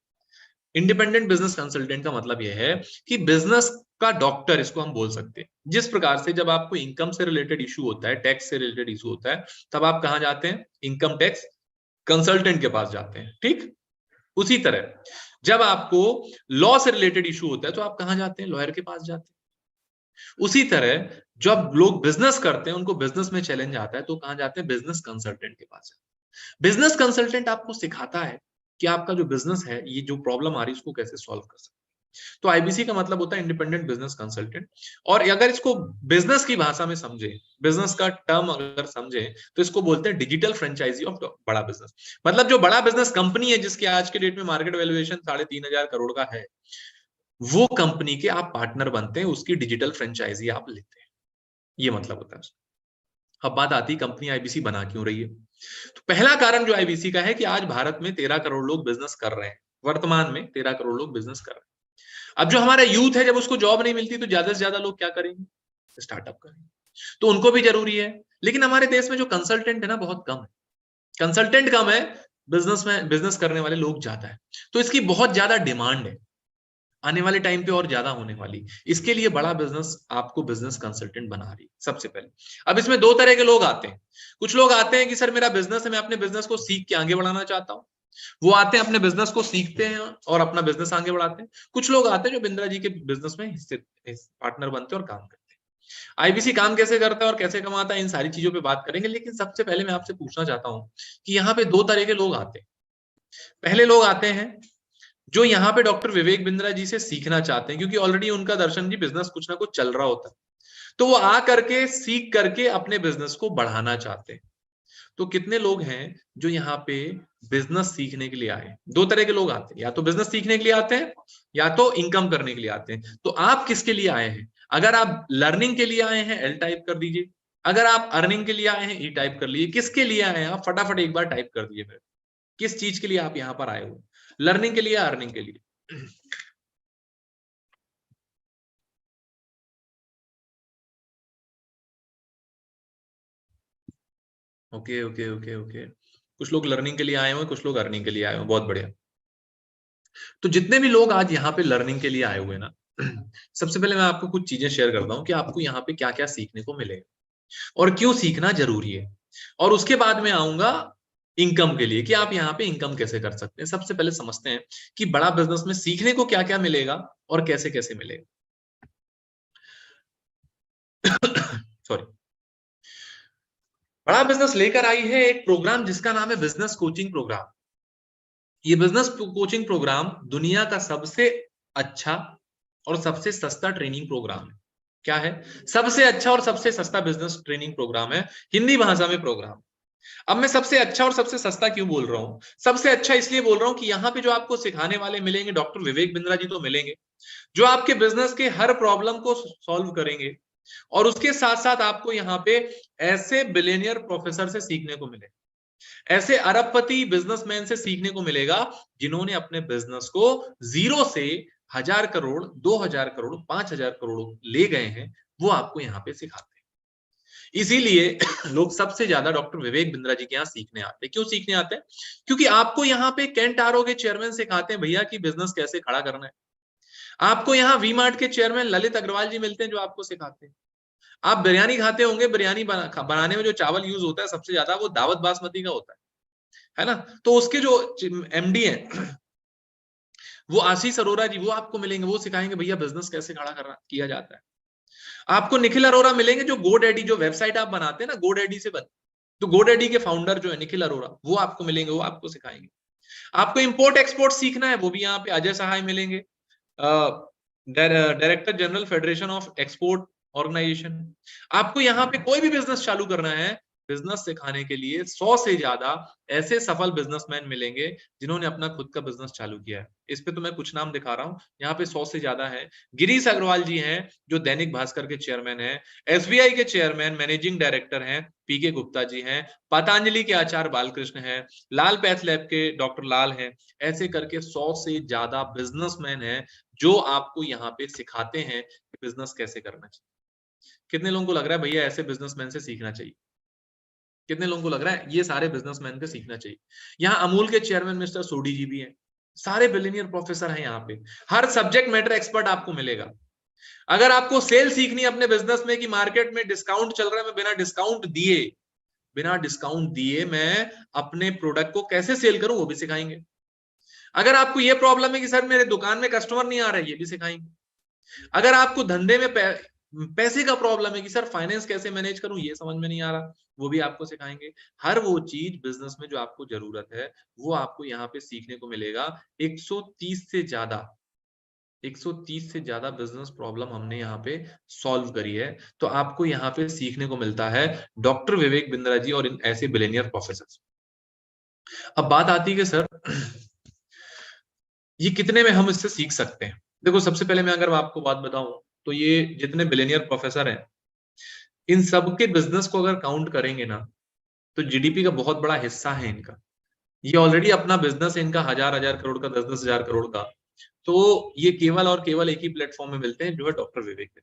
इंडिपेंडेंट बिजनेस कंसल्टेंट का मतलब यह है कि बिजनेस का डॉक्टर इसको हम बोल सकते हैं। जिस प्रकार से जब आपको इनकम से रिलेटेड इशू होता है, टैक्स से रिलेटेड इशू होता है, तब आप कहां जाते हैं? इनकम टैक्स कंसल्टेंट के पास जाते हैं। ठीक, उसी तरह जब आपको लॉ से रिलेटेड इशू होता है तो आप कहां जाते हैं? लॉयर के पास जाते हैं। उसी तरह जब लोग बिजनेस करते हैं, उनको बिजनेस में चैलेंज आता है तो कहां जाते हैं? बिजनेस कंसल्टेंट के पास जाते हैं। बिजनेस कंसल्टेंट आपको सिखाता है कि आपका जो बिजनेस है, ये जो प्रॉब्लम आ रही है उसको कैसे सॉल्व कर सकते हैं। तो आईबीसी का मतलब होता है इंडिपेंडेंट बिजनेस कंसल्टेंट। और अगर इसको बिजनेस की भाषा में समझे, बिजनेस का टर्म अगर समझे, तो इसको बोलते हैं डिजिटल फ्रेंचाइजी ऑफ बड़ा बिजनेस। मतलब जो बड़ा बिजनेस कंपनी है जिसके आज के डेट में मार्केट वैल्यूएशन 3,500 करोड़ का है, वो कंपनी के आप पार्टनर बनते हैं, उसकी डिजिटल फ्रेंचाइजी आप लेते हैं। ये मतलब होता है। अब बात आती है कंपनी आईबीसी बना क्यों रही है। तो पहला कारण जो आईबीसी का है कि आज भारत में 13 करोड़ लोग बिजनेस कर रहे हैं। वर्तमान में 13 करोड़ लोग बिजनेस कर रहे हैं। अब जो हमारा यूथ है, जब उसको जॉब नहीं मिलती तो ज्यादा से ज्यादा लोग क्या करेंगे? स्टार्टअप करेंगे। तो उनको भी जरूरी है। लेकिन हमारे देश में जो कंसल्टेंट है ना, बहुत कम है। कंसल्टेंट कम है, बिजनेस में बिजनेस करने वाले लोग ज्यादा है। तो इसकी बहुत ज्यादा डिमांड है, आने वाले टाइम पे और ज्यादा होने वाली। इसके लिए बड़ा बिजनेस आपको बिजनेस कंसल्टेंट बना रही सबसे पहले। अब इसमें 2 तरह के लोग आते हैं। कुछ लोग आते हैं कि सर मेरा बिजनेस है, मैं अपने बिजनेस को सीख के आगे बढ़ाना चाहता हूं। वो आते हैं, अपने बिजनेस को सीखते हैं और अपना बिजनेस आगे बढ़ाते हैं। कुछ लोग आते हैं जो बिंद्रा जी के बिजनेस में हिस्से पार्टनर बनते हैं और काम करते हैं। आईबीसी काम कैसे करता है और कैसे कमाता है, इन सारी चीजों पे बात करेंगे। लेकिन सबसे पहले मैं आपसे पूछना चाहता हूं कि यहाँ पे 2 तरह के लोग आते हैं। पहले लोग आते हैं जो यहाँ पे डॉक्टर विवेक बिंद्रा जी से सीखना चाहते हैं, क्योंकि ऑलरेडी उनका दर्शन जी बिजनेस कुछ ना कुछ चल रहा होता है, तो वो आ करके सीख करके अपने बिजनेस को बढ़ाना चाहते हैं। तो कितने लोग हैं जो यहाँ पे बिजनेस सीखने के लिए आए? 2 तरह के लोग आते हैं, या तो बिजनेस सीखने के लिए आते हैं या तो इनकम करने के लिए आते हैं। तो आप किसके लिए आए हैं? अगर आप लर्निंग के लिए आए हैं, एल टाइप कर दीजिए। अगर आप अर्निंग के लिए आए हैं, ई टाइप कर लीजिए। किसके लिए आए हैं आप फटाफट एक बार टाइप कर दीजिए मेरे। किस चीज के लिए आप यहाँ पर आए हो? लर्निंग के लिए, अर्निंग के लिए? ओके ओके ओके ओके, कुछ लोग लर्निंग के लिए आए हुए हैं, कुछ लोग अर्निंग के लिए आए हुए हैं, बहुत बढ़िया। तो जितने भी लोग आज यहाँ पे लर्निंग के लिए आए हुए हैं ना, सबसे पहले मैं आपको कुछ चीजें शेयर करता हूँ कि आपको यहाँ पे क्या क्या सीखने को मिलेगा और क्यों सीखना जरूरी है। और उसके बाद में आऊंगा इनकम के लिए कि आप यहाँ पे इनकम कैसे कर सकते हैं। सबसे पहले समझते हैं कि बड़ा बिजनेस में सीखने को क्या क्या मिलेगा और कैसे कैसे मिलेगा। सॉरी। बड़ा बिजनेस लेकर आई है एक प्रोग्राम जिसका नाम है बिजनेस कोचिंग प्रोग्राम। ये बिजनेस कोचिंग प्रोग्राम दुनिया का सबसे अच्छा और सबसे सस्ता ट्रेनिंग प्रोग्राम है। क्या है? सबसे अच्छा और सबसे सस्ता बिजनेस ट्रेनिंग प्रोग्राम है, हिंदी भाषा में प्रोग्राम। अब मैं सबसे अच्छा और सबसे सस्ता क्यों बोल रहा हूं? सबसे अच्छा इसलिए बोल रहा हूं कि यहाँ पे जो आपको सिखाने वाले मिलेंगे डॉक्टर विवेक बिंद्रा जी तो मिलेंगे, जो आपके बिजनेस के हर प्रॉब्लम को सॉल्व करेंगे। और उसके साथ साथ आपको यहाँ पे ऐसे बिलियनियर प्रोफेसर से सीखने को मिले, ऐसे अरबपति बिजनेसमैन से सीखने को मिलेगा जिन्होंने अपने बिजनेस को जीरो से 1000 करोड़, 2000 करोड़, 5000 करोड़ ले गए हैं, वो आपको यहाँ पे सिखाते हैं। इसीलिए लोग सबसे ज्यादा डॉक्टर विवेक बिंद्रा जी के यहाँ सीखने आते हैं। क्यों सीखने आते हैं? क्योंकि आपको यहाँ पे केंट आरो के चेयरमैन सिखाते हैं भैया कि बिजनेस कैसे खड़ा करना है। आपको यहाँ वी मार्ट के चेयरमैन ललित अग्रवाल जी मिलते हैं जो आपको सिखाते हैं। आप बिरयानी खाते होंगे, बिरयानी बनाने में जो चावल यूज होता है सबसे ज्यादा वो दावत बासमती का होता है ना? तो उसके जो एमडी हैं वो आशीष अरोरा जी, वो आपको मिलेंगे, वो सिखाएंगे भैया बिजनेस कैसे खड़ा करना किया जाता है। आपको निखिल अरोरा मिलेंगे जो गोडैडी, जो वेबसाइट आप बनाते हैं ना गोडैडी से बन, तो गोडैडी के फाउंडर जो है निखिल अरोरा, वो आपको मिलेंगे, वो आपको सिखाएंगे। आपको इंपोर्ट एक्सपोर्ट सीखना है, वो भी यहाँ पे अजय सहाय मिलेंगे, director general federation of export organization. आपको यहाँ पे कोई भी बिजनेस चालू करना है, बिजनेस सिखाने के लिए 100 से ज्यादा ऐसे सफल बिजनेसमैन मिलेंगे जिन्होंने अपना खुद का बिजनेस चालू किया है। इस पे तो मैं कुछ नाम दिखा रहा हूँ, यहाँ पे 100 से ज्यादा है। गिरीश अग्रवाल जी हैं जो दैनिक भास्कर के चेयरमैन हैं, एसबीआई के चेयरमैन मैनेजिंग डायरेक्टर हैं पीके गुप्ता जी हैं, पतंजलि के आचार्य बालकृष्ण हैं, लाल पैथ लैब के डॉक्टर लाल हैं। ऐसे करके 100 से ज्यादा बिजनेसमैन हैं जो आपको यहाँ पे सिखाते हैं कि बिजनेस कैसे करना चाहिए। कितने लोगों को लग रहा है भैया ऐसे बिजनेसमैन से सीखना चाहिए? कितने लोगों को लग रहा है ये सारे बिजनेसमैन से सीखना चाहिए? यहाँ अमूल के चेयरमैन मिस्टर सोडी जी भी हैं, सारे बिलियनियर प्रोफेसर हैं यहाँ पे। हर सब्जेक्ट मैटर एक्सपर्ट आपको मिलेगा। अगर आपको सेल सीखनी है अपने बिजनेस में कि मार्केट में डिस्काउंट चल रहा है, मैं बिना डिस्काउंट दिए मैं अपने प्रोडक्ट को कैसे सेल करूं, वो भी सिखाएंगे। अगर आपको ये प्रॉब्लम है कि सर मेरे दुकान में कस्टमर नहीं आ रहा है, ये भी सिखाएंगे। अगर आपको धंधे में पैसे का प्रॉब्लम है कि सर फाइनेंस कैसे मैनेज करूं, ये समझ में नहीं आ रहा, वो भी आपको सिखाएंगे। हर वो चीज बिजनेस में जो आपको जरूरत है वो आपको यहाँ पे सीखने को मिलेगा। 130 से ज्यादा 130 से ज्यादा बिजनेस प्रॉब्लम हमने यहाँ पे सॉल्व करी है। तो आपको यहाँ पे सीखने को मिलता है डॉक्टर विवेक बिंद्रा जी और इन ऐसे बिलियनियर प्रोफेसर। अब बात आती है कि सर ये कितने में हम इससे सीख सकते हैं? देखो सबसे पहले मैं अगर आपको बात बताऊं तो ये जितने बिलियनियर प्रोफेसर हैं इन सबके बिजनेस को अगर काउंट करेंगे ना तो जीडीपी का बहुत बड़ा हिस्सा है इनका। ये ऑलरेडी अपना बिजनेस है इनका 1000 करोड़ का, 10,000 करोड़ का। तो ये केवल और केवल एक ही प्लेटफॉर्म में मिलते हैं जो है डॉक्टर विवेक।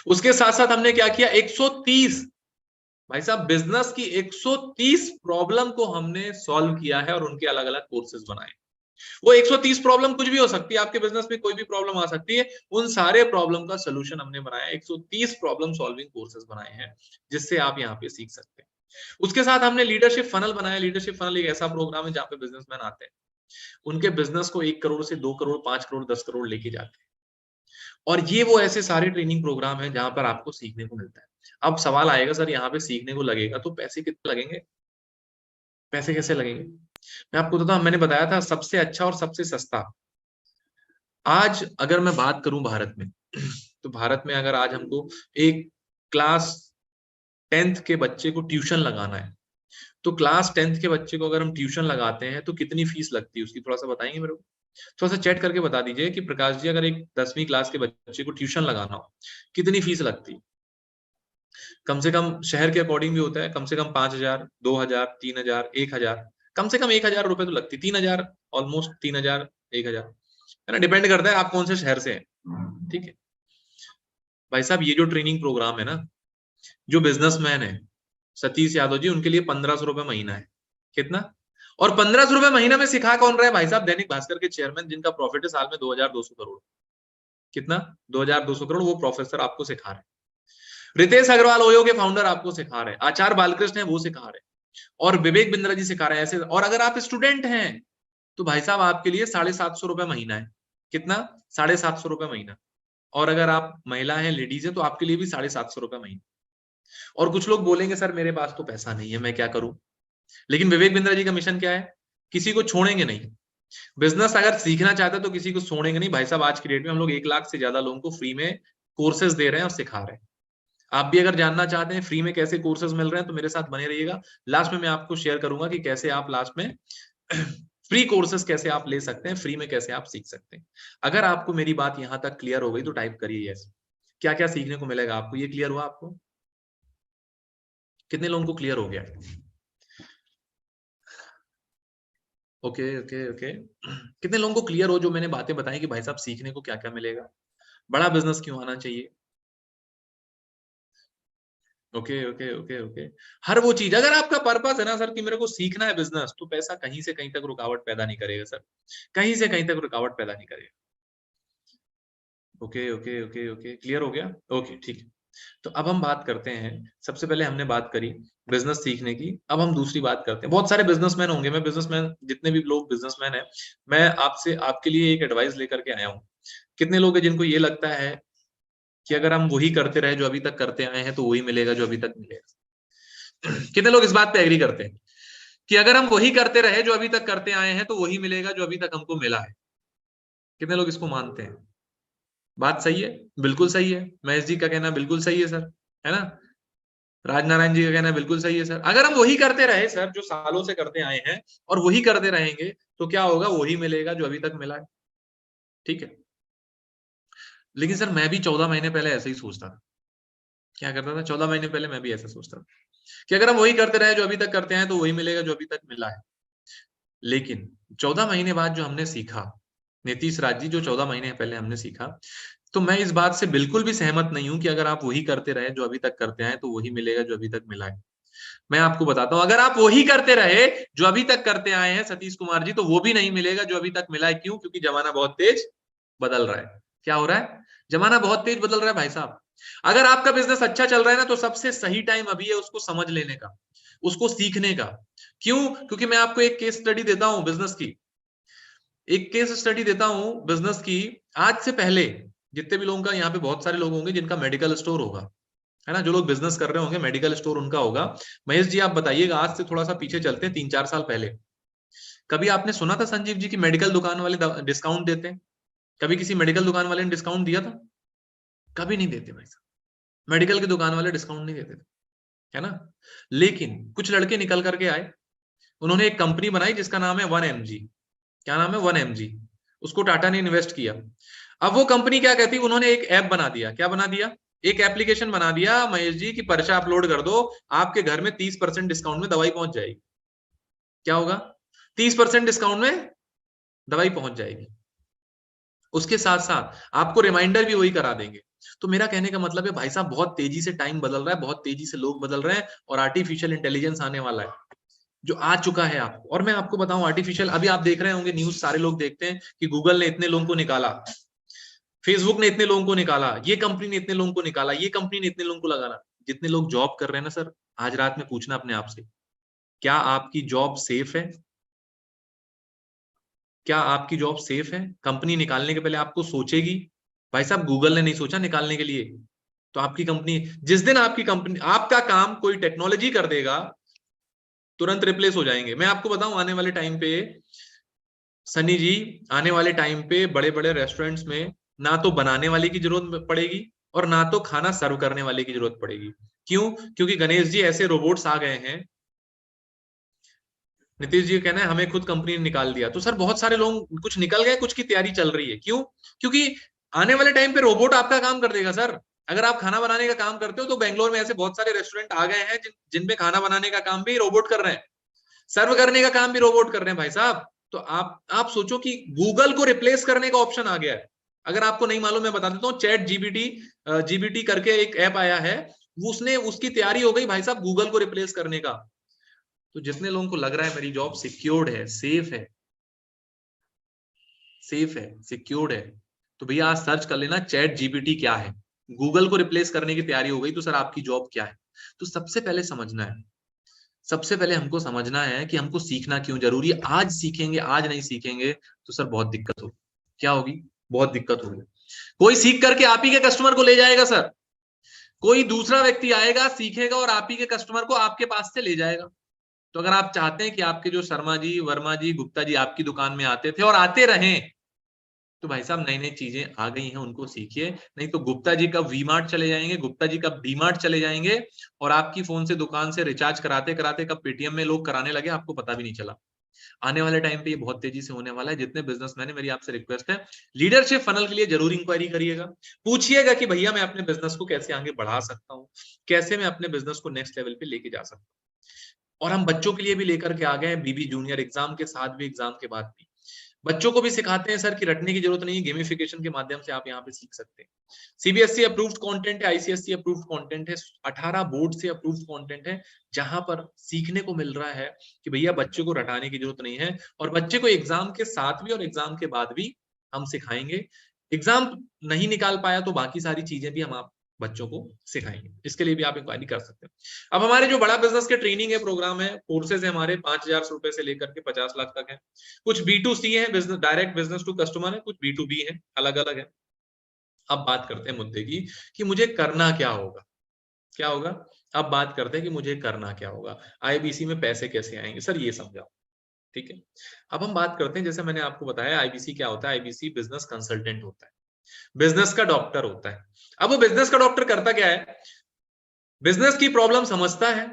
उसके साथ साथ हमने क्या किया, 130 भाई साहब बिजनेस की 130 प्रॉब्लम को हमने सॉल्व किया है और उनके अलग अलग कोर्सेज बनाए। वो 130 प्रॉब्लम कुछ भी हो सकती है, आपके बिजनेस में कोई भी प्रॉब्लम आ सकती है, उन सारे प्रॉब्लम का सोल्यूशन हमने बनाया। 130 प्रॉब्लम सॉल्विंग कोर्सेज बनाए हैं जिससे आप यहाँ पे सीख सकते हैं। उसके साथ हमने लीडरशिप फनल बनाया। लीडरशिप फनल एक ऐसा प्रोग्राम है जहाँ पे बिजनेसमैन आते हैं, उनके बिजनेस को 1 करोड़ से 2 करोड़, 5 करोड़, 10 करोड़ लेके जाते हैं। और ये वो ऐसे सारे ट्रेनिंग प्रोग्राम है जहां पर आपको सीखने को मिलता है। अब सवाल आएगा सर यहाँ पे सीखने को लगेगा तो पैसे कितने लगेंगे, पैसे कैसे लगेंगे? मैं आपको बताता हूं, मैंने बताया था सबसे अच्छा और सबसे सस्ता। आज अगर मैं बात करूं भारत में तो भारत में अगर आज हमको एक क्लास 10th के बच्चे को ट्यूशन लगाना है तो क्लास 10th के बच्चे को अगर हम ट्यूशन लगाते हैं तो कितनी फीस लगती है उसकी थोड़ा सा बताएंगे मेरे को? थोड़ा सा चैट करके बता दीजिए कि प्रकाश जी अगर एक 10वीं क्लास के बच्चे को ट्यूशन लगाना हो कितनी फीस लगती है? कम से कम शहर के अकॉर्डिंग भी होता है, कम से कम 5,000, 2,000, 3,000, 1,000, कम से कम 1,000 रुपए तो लगती है। 3,000, ऑलमोस्ट 3,000, 1,000 है ना, डिपेंड करता है आप कौन से शहर से हैं। ठीक है भाई साहब, ये जो ट्रेनिंग प्रोग्राम है ना, जो बिजनेसमैन है सतीश यादव जी, उनके लिए 1500 रुपए महीना है। कितना? और 1500 रुपए महीना में सिखा कौन रहा है भाई साहब? दैनिक भास्कर के चेयरमैन, जिनका प्रॉफिट है साल में 2200 करोड़। कितना? 2200 करोड़, वो प्रोफेसर आपको सिखा रहे हैं। रितेश अग्रवाल ओयो के फाउंडर आपको सिखा रहे हैं, आचार्य बालकृष्ण है वो सिखा रहे हैं, और विवेक बिंद्रा जी सिखा रहे हैं ऐसे। और अगर आप स्टूडेंट हैं तो भाई साहब आपके लिए 750 रुपए महीना है। कितना? 750 रुपए महीना। और अगर आप महिला है, लेडीज है, तो आपके लिए भी 750 रुपए महीना। और कुछ लोग बोलेंगे सर मेरे पास तो पैसा नहीं है, मैं क्या करूं? लेकिन विवेक बिंद्रा जी का मिशन क्या है? किसी को छोड़ेंगे नहीं। बिजनेस अगर सीखना चाहते हैं तो किसी को छोड़ेंगे नहीं भाई साहब। आज की डेट में हम लोग 1 लाख से ज्यादा लोगों को फ्री में कोर्सेज दे रहे हैं और सिखा रहे हैं। आप भी अगर जानना चाहते हैं फ्री में कैसे कोर्सेज मिल रहे हैं तो मेरे साथ बने रहिएगा। लास्ट में मैं आपको शेयर करूंगा कि कैसे आप लास्ट में फ्री कोर्सेज कैसे आप ले सकते हैं, फ्री में कैसे आप सीख सकते हैं। अगर आपको मेरी बात यहां तक क्लियर हो गई तो टाइप करिए यस। क्या क्या सीखने को मिलेगा आपको, ये क्लियर हुआ आपको? कितने लोगों को क्लियर हो गया? Okay okay okay. कितने लोगों को क्लियर हो जो मैंने बातें बताई कि भाई साहब सीखने को क्या क्या मिलेगा, बड़ा बिजनेस क्यों आना चाहिए? Okay okay okay okay. हर वो चीज, अगर आपका पर्पस है ना सर कि मेरे को सीखना है बिजनेस, तो पैसा कहीं से कहीं तक रुकावट पैदा नहीं करेगा सर, कहीं से कहीं तक रुकावट पैदा नहीं करेगा। Okay okay okay okay, clear हो गया? ओके ठीक है। तो अब हम बात करते हैं, सबसे पहले हमने बात करी बिजनेस सीखने की, अब हम दूसरी बात करते हैं। बहुत सारे बिजनेसमैन होंगे, मैं बिजनेसमैन, जितने भी लोग बिजनेसमैन हैं, मैं आपसे आपके लिए एक एडवाइस लेकर के आया हूँ। कितने लोग हैं जिनको ये लगता है कि अगर हम वही करते रहे जो अभी तक करते आए हैं तो वही मिलेगा जो अभी तक मिलेगा? कितने लोग इस बात पे एग्री करते हैं कि अगर हम वही करते रहे जो अभी तक करते आए हैं तो वही मिलेगा जो अभी तक हमको मिला है? कितने लोग इसको मानते हैं? बात सही है? बिल्कुल सही है। महेश जी का कहना बिल्कुल सही है सर, है ना? राजनारायण जी का कहना बिल्कुल सही है सर। अगर हम वही करते रहे सर जो सालों से करते आए हैं और वही करते रहेंगे तो क्या होगा? वही मिलेगा जो अभी तक मिला है। ठीक है। लेकिन सर मैं भी 14 महीने पहले ऐसे ही सोचता था। क्या करता था? 14 महीने पहले मैं भी ऐसा सोचता था कि अगर हम वही करते रहे जो अभी तक करते हैं तो वही मिलेगा जो अभी तक मिला है। लेकिन 14 महीने बाद जो हमने सीखा, नीतीश राज जी, जो 14 महीने पहले हमने सीखा, तो मैं इस बात से बिल्कुल भी सहमत नहीं हूं कि अगर आप वही करते रहे जो अभी तक करते हैं तो वही मिलेगा जो अभी तक मिला है। मैं आपको बताता हूं, अगर आप वही करते रहे जो अभी तक करते आए हैं सतीश कुमार जी, तो वो भी नहीं मिलेगा जो अभी तक मिला है। क्यों? क्योंकि जमाना बहुत तेज बदल रहा है। क्या हो रहा है? जमाना बहुत तेज बदल रहा है भाई साहब। अगर आपका बिजनेस अच्छा चल रहा है ना तो सबसे सही टाइम अभी है उसको समझ लेने का, उसको सीखने का। क्यों? क्योंकि मैं आपको एक केस स्टडी देता हूं बिजनेस की, एक केस स्टडी देता हूं बिजनेस की। आज से पहले जितने भी लोगों का, यहाँ पे बहुत सारे लोग होंगे जिनका मेडिकल स्टोर होगा, है ना? जो लोग बिजनेस कर रहे होंगे मेडिकल स्टोर उनका होगा। महेश जी आप बताइएगा, आज से थोड़ा सा पीछे चलते हैं, 3-4 साल पहले, कभी आपने सुना था संजीव जी की मेडिकल दुकान वाले डिस्काउंट देते हैं? कभी किसी मेडिकल दुकान वाले ने डिस्काउंट दिया था? कभी नहीं देते भाई साहब। मेडिकल की दुकान वाले डिस्काउंट नहीं देते थे, है ना? लेकिन कुछ लड़के निकल करके आए, उन्होंने एक कंपनी बनाई जिसका नाम है 1mg। क्या नाम है? 1mg। उसको टाटा ने इन्वेस्ट किया। अब वो कंपनी क्या कहती, उन्होंने एक ऐप बना दिया। क्या बना दिया? एक एप्लीकेशन बना दिया महेश जी की पर्चा अपलोड कर दो, आपके घर में 30% डिस्काउंट में दवाई पहुंच जाएगी। क्या होगा? 30% डिस्काउंट में दवाई पहुंच जाएगी। उसके साथ साथ आपको रिमाइंडर भी वही करा देंगे। तो मेरा कहने का मतलब है भाई साहब, बहुत तेजी से टाइम बदल रहा है, बहुत तेजी से लोग बदल रहे हैं, और आर्टिफिशियल इंटेलिजेंस आने वाला है जो आ चुका है आपको। और मैं आपको बताऊं आर्टिफिशियल, अभी आप देख रहे होंगे न्यूज, सारे लोग देखते हैं कि गूगल ने इतने लोगों को निकाला, फेसबुक ने इतने लोगों को निकाला, ये कंपनी ने इतने लोगों को निकाला, ये कंपनी ने इतने लोगों को लगाना। जितने लोग जॉब कर रहे हैं ना सर, आज रात में पूछना अपने आप से, क्या आपकी जॉब सेफ है? क्या आपकी जॉब सेफ है? कंपनी निकालने के पहले आपको सोचेगी? भाई साहब गूगल ने नहीं सोचा निकालने के लिए, तो आपकी कंपनी, जिस दिन आपकी कंपनी, आपका काम कोई टेक्नोलॉजी कर देगा, तुरंत रिप्लेस हो जाएंगे। मैं आपको बताऊं आने वाले टाइम पे सनी जी, आने वाले टाइम पे बड़े बड़े रेस्टोरेंट्स में ना तो बनाने वाले की जरूरत पड़ेगी और ना तो खाना सर्व करने वाले की जरूरत पड़ेगी। क्यों? क्योंकि गणेश जी ऐसे रोबोट्स आ गए हैं। नीतीश जी का कहना है हमें खुद कंपनी ने निकाल दिया। तो सर बहुत सारे लोग, कुछ निकल गए, कुछ की तैयारी चल रही है। क्यों? क्योंकि आने वाले टाइम पे रोबोट आपका काम कर देगा सर। अगर आप खाना बनाने का काम करते हो तो बेंगलोर में ऐसे बहुत सारे रेस्टोरेंट आ गए हैं जिनमें खाना बनाने का काम भी रोबोट कर रहे हैं, सर्व करने का काम भी रोबोट कर रहे हैं भाई साहब। तो आप सोचो कि गूगल को रिप्लेस करने का ऑप्शन आ गया है। अगर आपको नहीं मालूम मैं बता देता हूँ, चैट जीबीटी करके एक ऐप आया है, वो उसने उसकी तैयारी हो गई भाई साहब गूगल को रिप्लेस करने का। तो जितने लोगों को लग रहा है मेरी जॉब सिक्योर्ड है, सेफ है, सेफ है, सिक्योर्ड है, तो भैया आज सर्च कर लेना चैट जीपीटी क्या है। गूगल को रिप्लेस करने की तैयारी हो गई तो सर आपकी जॉब क्या है। तो सबसे पहले समझना है, सबसे पहले हमको समझना है कि हमको सीखना क्यों जरूरी है। आज सीखेंगे, आज नहीं सीखेंगे तो सर बहुत दिक्कत होगी। क्या होगी? बहुत दिक्कत होगी। कोई सीख करके आप ही के कस्टमर को ले जाएगा सर, कोई दूसरा व्यक्ति आएगा सीखेगा और आप ही के कस्टमर को आपके पास से ले जाएगा। तो अगर आप चाहते हैं कि आपके जो शर्मा जी, वर्मा जी, गुप्ता जी आपकी दुकान में आते थे और आते रहें, तो भाई साहब नई नई चीजें आ गई हैं, उनको सीखिए। नहीं तो गुप्ता जी कब वी मार्ट चले जाएंगे, गुप्ता जी कब डी मार्ट चले जाएंगे, और आपकी फोन से दुकान से रिचार्ज कराते कराते कब पेटीएम में लोग कराने लगे आपको पता भी नहीं चला। आने वाले टाइम पे ये बहुत तेजी से होने वाला है। जितने बिजनेसमैन है, मेरी आपसे रिक्वेस्ट है, लीडरशिप फनल के लिए जरूर इंक्वायरी करिएगा। पूछिएगा कि भैया मैं अपने बिजनेस को कैसे आगे बढ़ा सकता हूँ, कैसे मैं अपने बिजनेस को नेक्स्ट लेवल पे लेके जा सकता हूँ। और हम बच्चों के लिए भी लेकर के आ गए हैं, बीबी जूनियर एग्जाम के साथ भी, एग्जाम के बाद भी बच्चों को भी सिखाते हैं सर कि रटने की जरूरत नहीं है, गेमिफिकेशन के माध्यम से आप यहाँ पे सीख सकते हैं। सीबीएसई अप्रूव्ड कंटेंट है, आईसीएसई अप्रूव्ड कंटेंट है, 18 बोर्ड से अप्रूव्ड कंटेंट है, जहां पर सीखने को मिल रहा है कि भैया बच्चे को रटाने की जरूरत नहीं है, और बच्चे को एग्जाम के साथ भी और एग्जाम के बाद भी हम सिखाएंगे। एग्जाम नहीं निकाल पाया तो बाकी सारी चीजें भी हम आप बच्चों को सिखाएंगे। इसके लिए भी आप इंक्वायरी कर सकते हैं। अब हमारे जो बड़ा बिजनेस के ट्रेनिंग है, प्रोग्राम है, कोर्सेज है हमारे 5,000 रुपए से लेकर के 50 लाख तक है। कुछ B2C है, business direct business to customer है, कुछ B2B है, अलग अलग है। अब बात करते हैं मुद्दे की कि मुझे करना क्या होगा। क्या होगा? अब बात करते हैं कि मुझे करना क्या होगा, आईबीसी में पैसे कैसे आएंगे, सर ये समझाओ। ठीक है, अब हम बात करते हैं, जैसे मैंने आपको बताया आईबीसी क्या होता है। आईबीसी बिजनेस कंसल्टेंट होता है, बिजनेस का डॉक्टर होता है। अब वो बिजनेस का डॉक्टर करता क्या है? बिजनेस की प्रॉब्लम समझता है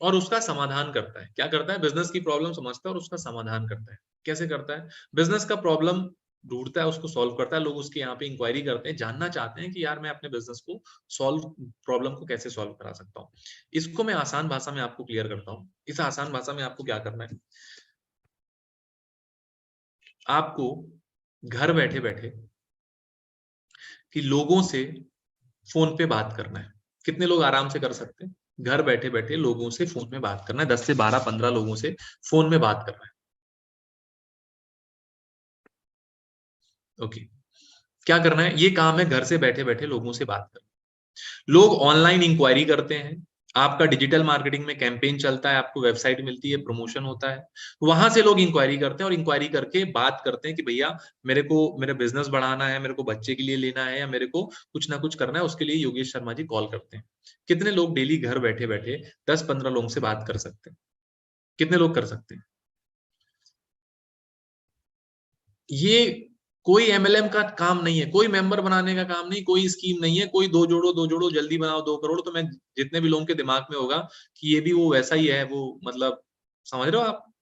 और उसका समाधान करता है। क्या करता है? बिजनेस की प्रॉब्लम समझता है और उसका समाधान करता है। कैसे करता है? बिजनेस का प्रॉब्लम ढूंढता है, उसको सॉल्व करता है। लोग उसके यहाँ पे इंक्वायरी करते हैं, जानना चाहते हैं कि यार मैं अपने बिजनेस को सॉल्व, प्रॉब्लम को कैसे सॉल्व करा सकता हूँ। इसको मैं आसान भाषा में आपको क्लियर करता हूँ। इस आसान भाषा में आपको क्या करना है, आपको घर बैठे बैठे कि लोगों से फोन पे बात करना है। कितने लोग आराम से कर सकते हैं? घर बैठे बैठे लोगों से फोन में बात करना है, 10 से 12 15 लोगों से फोन में बात करना है। ओके, क्या करना है? ये काम है घर से बैठे बैठे लोगों से बात करना। लोग ऑनलाइन इंक्वायरी करते हैं, आपका डिजिटल मार्केटिंग में कैंपेन चलता है, आपको वेबसाइट मिलती है, प्रमोशन होता है, वहां से लोग इंक्वायरी करते हैं और इंक्वायरी करके बात करते हैं कि भैया मेरे को मेरा बिजनेस बढ़ाना है, मेरे को बच्चे के लिए लेना है, या मेरे को कुछ ना कुछ करना है, उसके लिए योगेश शर्मा जी कॉल करते हैं। कितने लोग डेली घर बैठे बैठे 10-15 लोगों से बात कर सकते हैं? कितने लोग कर सकते हैं? ये कोई एमएलएम का काम नहीं है, कोई मेंबर बनाने का काम नहीं, कोई स्कीम नहीं है, कोई दो जोड़ो जल्दी बनाओ 2 करोड़। तो मैं जितने भी लोगों के दिमाग में होगा कि ये भी वो वैसा ही है, वो मतलब समझ रहे हो आप,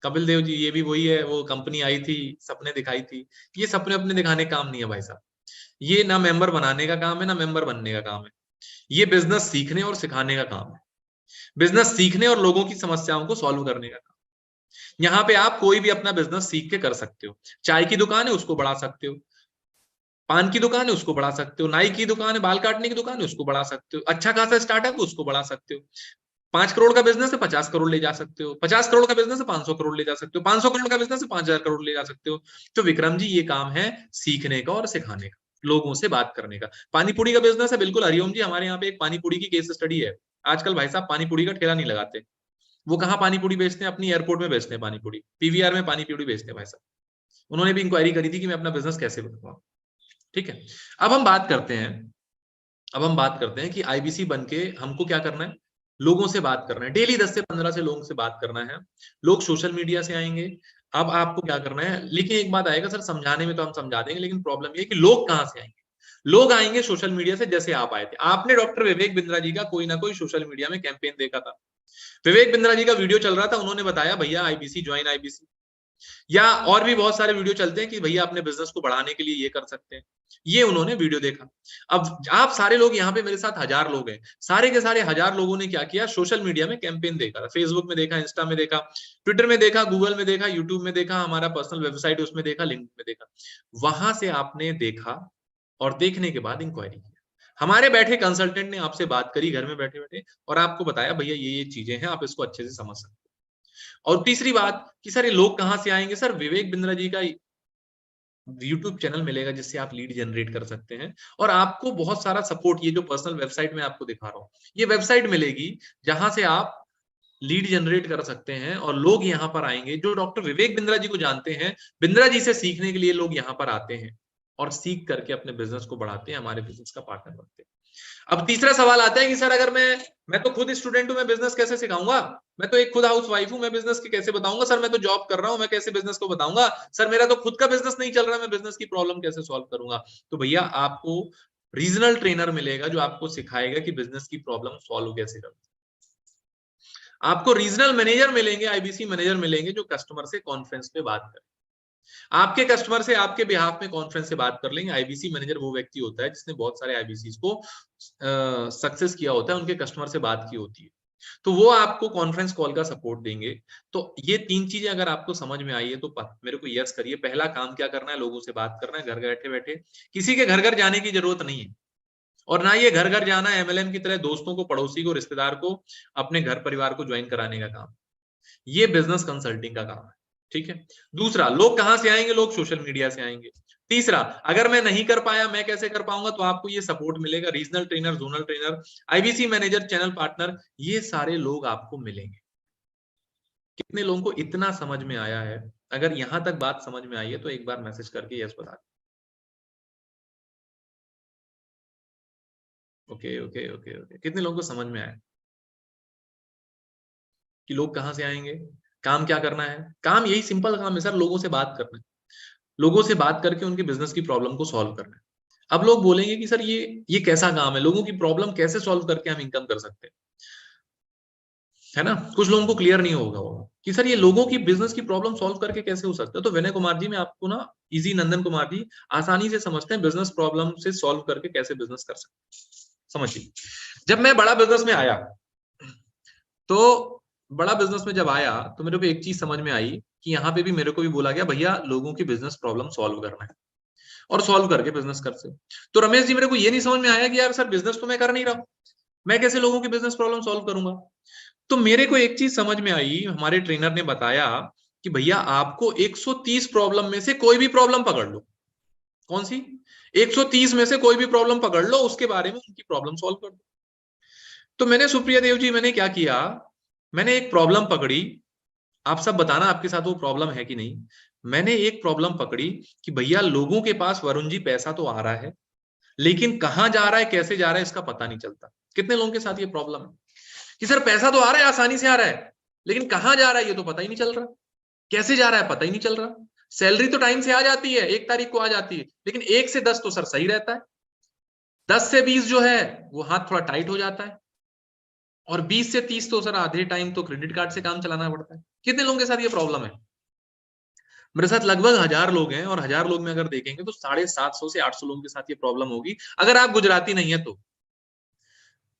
कपिल देव जी ये भी वही है, वो कंपनी आई थी सपने दिखाई थी। ये सपने अपने दिखाने का काम नहीं है भाई साहब। ये ना मेंबर बनाने का काम है, ना मेंबर बनने का काम है। ये बिजनेस सीखने और सिखाने का काम है, बिजनेस सीखने और लोगों की समस्याओं को सॉल्व करने का काम। यहाँ पे आप कोई भी अपना बिजनेस सीख के कर सकते हो। चाय की दुकान है, उसको बढ़ा सकते हो। पान की दुकान है, उसको बढ़ा सकते हो। नाई की दुकान है, बाल काटने की दुकान है, उसको बढ़ा सकते हो। अच्छा खासा स्टार्टअप, उसको बढ़ा सकते हो। 5 करोड़ का बिजनेस है, 50 करोड़ ले जा सकते हो। 50 करोड़ का बिजनेस है, 500 करोड़ ले जा सकते हो। 500 करोड़ का बिजनेस है, 5,000 करोड़ ले जा सकते हो। तो विक्रम जी ये काम है सीखने का और सिखाने का, लोगों से बात करने का। पानी पूरी का बिजनेस है, बिल्कुल हरिओम जी, हमारे यहाँ पे एक पानी पूरी की केस स्टडी है। आजकल भाई साहब पानी पूरी का ठेला नहीं लगाते। वो कहाँ पानी पूरी बेचते हैं? अपनी एयरपोर्ट में बेचते हैं पानी पूरी, पीवीआर में पानी पूरी बेचते हैं भाई साहब। उन्होंने भी इंक्वायरी करी थी कि मैं अपना बिजनेस कैसे बढ़ाऊं। ठीक है, अब हम बात करते हैं, अब हम बात करते हैं कि आईबीसी बनके हमको क्या करना है? लोगों से बात करना है। डेली 10 से 15 से लोगों से बात करना है। लोग सोशल मीडिया से आएंगे। अब आपको क्या करना है? लेकिन एक बात आएगा, सर समझाने में तो हम समझा देंगे, लेकिन प्रॉब्लम ये है कि लोग कहां से आएंगे? लोग आएंगे सोशल मीडिया से, जैसे आप आए थे। आपने डॉक्टर विवेक बिंद्रा जी का कोई ना कोई सोशल मीडिया में कैंपेन देखा था। विवेक बिंद्रा जी का वीडियो चल रहा था, उन्होंने बताया भैया आईबीसी ज्वाइन आईबीसी, या और भी बहुत सारे वीडियो चलते हैं कि भैया अपने बिजनेस को बढ़ाने के लिए ये कर सकते हैं। ये उन्होंने वीडियो देखा। अब आप सारे लोग यहाँ पे मेरे साथ 1000 लोग हैं, सारे के सारे 1000 लोगों ने क्या किया? सोशल मीडिया में कैंपेन देखा था, फेसबुक में देखा, इंस्टा में देखा, ट्विटर में देखा, गूगल में देखा, यूट्यूब में देखा, हमारा पर्सनल वेबसाइट उसमें देखा, लिंक में देखा। वहां से आपने देखा और देखने के बाद इंक्वायरी किया। हमारे बैठे कंसल्टेंट ने आपसे बात करी घर में बैठे बैठे और आपको बताया भैया ये चीजें हैं, आप इसको अच्छे से समझ सकते हो। और तीसरी बात कि सर ये लोग कहाँ से आएंगे, सर विवेक बिंद्रा जी का यूट्यूब चैनल मिलेगा जिससे आप लीड जनरेट कर सकते हैं, और आपको बहुत सारा सपोर्ट, ये जो पर्सनल वेबसाइट में आपको दिखा रहा हूँ, ये वेबसाइट मिलेगी जहां से आप लीड जनरेट कर सकते हैं और लोग यहाँ पर आएंगे जो डॉक्टर विवेक बिंद्रा जी को जानते हैं। बिंद्रा जी से सीखने के लिए लोग यहाँ पर आते हैं और सीख करके अपने बिजनेस को बढ़ाते हैं, हमारे बिजनेस का पार्टनर बनते हैं। अब तीसरा सवाल आता है कि सर अगर मैं तो खुद स्टूडेंट हूं, मैं बिजनेस कैसे सिखाऊंगा, मैं तो एक खुद हाउस वाइफ हूं, मैं बिजनेस की कैसे बताऊंगा, सर मैं तो जॉब कर रहा हूं, मैं कैसे बिजनेस को बताऊंगा, सर मेरा तो खुद का बिजनेस नहीं चल रहा, मैं बिजनेस की प्रॉब्लम कैसे सॉल्व करूंगा। तो भैया आपको रीजनल ट्रेनर मिलेगा जो आपको सिखाएगा कि बिजनेस की प्रॉब्लम सॉल्व कैसे करूं। आपको रीजनल मैनेजर मिलेंगे, आईबीसी मैनेजर मिलेंगे जो कस्टमर से कॉन्फ्रेंस पे बात करें, आपके कस्टमर से आपके बिहाफ में कॉन्फ्रेंस से बात कर लेंगे। आईबीसी मैनेजर वो व्यक्ति होता है जिसने बहुत सारे आईबीसी को सक्सेस किया होता है, उनके कस्टमर से बात की होती है, तो वो आपको कॉन्फ्रेंस कॉल का सपोर्ट देंगे। तो ये तीन चीजें अगर आपको समझ में आई है तो मेरे को यस करिए। पहला काम क्या करना है, लोगों से बात करना है घर बैठे बैठे, किसी के घर घर जाने की जरूरत नहीं है, और ना ये घर घर जाना एमएलएम की तरह दोस्तों को, पड़ोसी को, रिश्तेदार को अपने घर परिवार को ज्वाइन कराने का काम, ये बिजनेस कंसल्टिंग का काम है। ठीक है। दूसरा, लोग कहां से आएंगे, लोग सोशल मीडिया से आएंगे। तीसरा, अगर मैं नहीं कर पाया, मैं कैसे कर पाऊंगा, तो आपको ये सपोर्ट मिलेगा, regional trainer, zonal trainer, IBC manager, channel partner, ये सारे लोग आपको मिलेंगे। कितने लोगों को इतना समझ में आया है? अगर यहां तक बात समझ में आई है तो एक बार मैसेज करके यस बता दें। ओके ओके ओके ओके, कितने लोगों को समझ में आया कि लोग कहां से आएंगे, काम क्या करना है? काम यही सिंपल काम है सर, लोगों से बात करना है, लोगों से बात करके उनके बिजनेस की प्रॉब्लम को सॉल्व करना है। अब लोग बोलेंगे कि सर ये कैसा काम है, लोगों की प्रॉब्लम कैसे सॉल्व करके हम इनकम कर सकते हैं, है ना? कुछ लोगों को क्लियर नहीं होगा वो कि सर ये लोगों की बिजनेस की प्रॉब्लम सॉल्व करके कैसे हो सकता है। तो विनय कुमार जी, मैं आपको ना, इजी नंदन कुमार जी आसानी से समझते हैं बिजनेस प्रॉब्लम से सॉल्व करके कैसे बिजनेस कर सकते हैं। समझिए, जब मैं बड़ा बिजनेस में आया, तो बड़ा बिजनेस में जब आया तो मेरे को एक चीज समझ में आई कि यहाँ पे भी मेरे को भी बोला गया भैया लोगों की बिजनेस प्रॉब्लम सॉल्व करना है और सॉल्व करके बिजनेस कर सकते। तो रमेश जी, मेरे को ये नहीं समझ में आया कि यार सर बिजनेस तो मैं कर नहीं रहा, मैं कैसे लोगों की बिजनेस प्रॉब्लम सॉल्व करूंगा। तो मेरे को एक चीज समझ में आई, हमारे ट्रेनर ने बताया कि भैया आपको 130 प्रॉब्लम में से कोई भी प्रॉब्लम पकड़ लो। कौन सी? 130 में से कोई भी प्रॉब्लम पकड़ लो, उसके बारे में उनकी प्रॉब्लम सॉल्व कर दो। तो मैंने, सुप्रिया देव जी, मैंने क्या किया, मैंने एक प्रॉब्लम पकड़ी, आप सब बताना आपके साथ वो प्रॉब्लम है कि नहीं। मैंने एक प्रॉब्लम पकड़ी कि भैया लोगों के पास वरुण जी पैसा तो आ रहा है, लेकिन कहां जा रहा है, कैसे जा रहा है, इसका पता नहीं चलता। कितने लोगों के साथ ये प्रॉब्लम है कि सर पैसा तो आ रहा है, आसानी से आ रहा है, लेकिन कहां जा रहा है ये तो पता ही नहीं चल रहा, कैसे जा रहा है पता ही नहीं चल रहा। सैलरी तो टाइम से आ जाती है, 1 तारीख को आ जाती है, लेकिन 1 से 10 तो सर सही रहता है, 10 से 20 जो है वो हाथ थोड़ा टाइट हो जाता है, और 20 से 30 तो सर आधे टाइम तो क्रेडिट कार्ड से काम चलाना पड़ता है। कितने लोगों के साथ ये प्रॉब्लम है? मेरे साथ लगभग 1000 लोग हैं, और 1000 लोग में अगर देखेंगे तो 750 से 800 लोगों के साथ ये प्रॉब्लम होगी, अगर आप गुजराती नहीं है तो।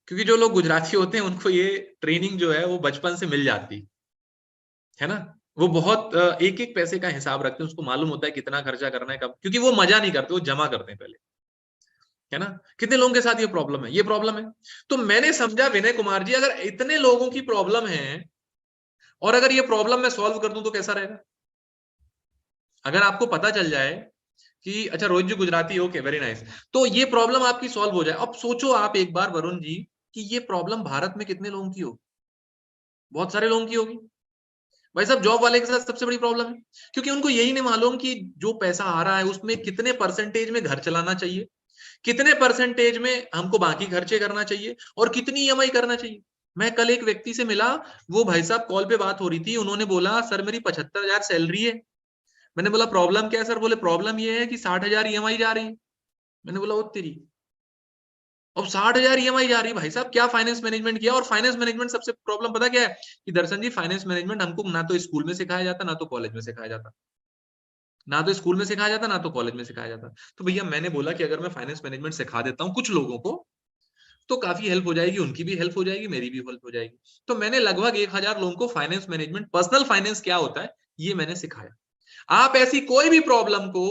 क्योंकि जो लोग गुजराती होते हैं उनको ये ट्रेनिंग जो है वो बचपन से मिल जाती है ना, वो बहुत एक एक पैसे का हिसाब रखते हैं, उसको मालूम होता है कितना खर्चा करना है कब, क्योंकि वो मजा नहीं करते, वो जमा करते हैं पहले, है ना। कितने लोगों के साथ ये प्रॉब्लम है, ये प्रॉब्लम है। तो मैंने समझा विनय कुमार जी, अगर इतने लोगों की प्रॉब्लम है और अगर ये प्रॉब्लम मैं सॉल्व कर दूं तो कैसा रहेगा। अगर आपको पता चल जाए कि अच्छा रोहित जी गुजराती, ओके वेरी नाइस, तो ये प्रॉब्लम आपकी सॉल्व हो जाए। अब सोचो आप एक बार वरुण जी कि ये प्रॉब्लम भारत में कितने लोगों की होगी, बहुत सारे लोगों की होगी। भाई साहब जॉब वाले के साथ सबसे बड़ी प्रॉब्लम है, क्योंकि उनको यही नहीं मालूम कि जो पैसा आ रहा है उसमें कितने परसेंटेज में घर चलाना चाहिए, कितने परसेंटेज में हमको बाकी खर्चे करना चाहिए, और कितनी ईएमआई करना चाहिए। मैं कल एक व्यक्ति से मिला, वो भाई साहब कॉल पे बात हो रही थी, उन्होंने बोला सर मेरी 75,000 सैलरी है। मैंने बोला प्रॉब्लम क्या है सर? बोले प्रॉब्लम ये है कि 60,000 ईएमआई जा रही है। मैंने बोला वो तेरी, अब 60,000 ईएमआई जा रही है, भाई साहब क्या फाइनेंस मैनेजमेंट किया। और फाइनेंस मैनेजमेंट सबसे प्रॉब्लम पता क्या है कि दर्शन जी, फाइनेंस मैनेजमेंट हमको ना तो स्कूल में सिखाया जाता, ना तो कॉलेज में सिखाया जाता, ना तो स्कूल में सिखाया जाता, ना तो कॉलेज में सिखाया जाता। तो भैया मैंने बोला कि अगर मैं फाइनेंस मैनेजमेंट सिखा देता हूँ कुछ लोगों को तो काफी हेल्प हो जाएगी, उनकी भी हेल्प हो जाएगी, मेरी भी हेल्प हो जाएगी। तो मैंने लगभग 1000 लोगों को फाइनेंस मैनेजमेंट, पर्सनल फाइनेंस क्या होता है ये मैंने सिखाया। आप ऐसी कोई भी प्रॉब्लम को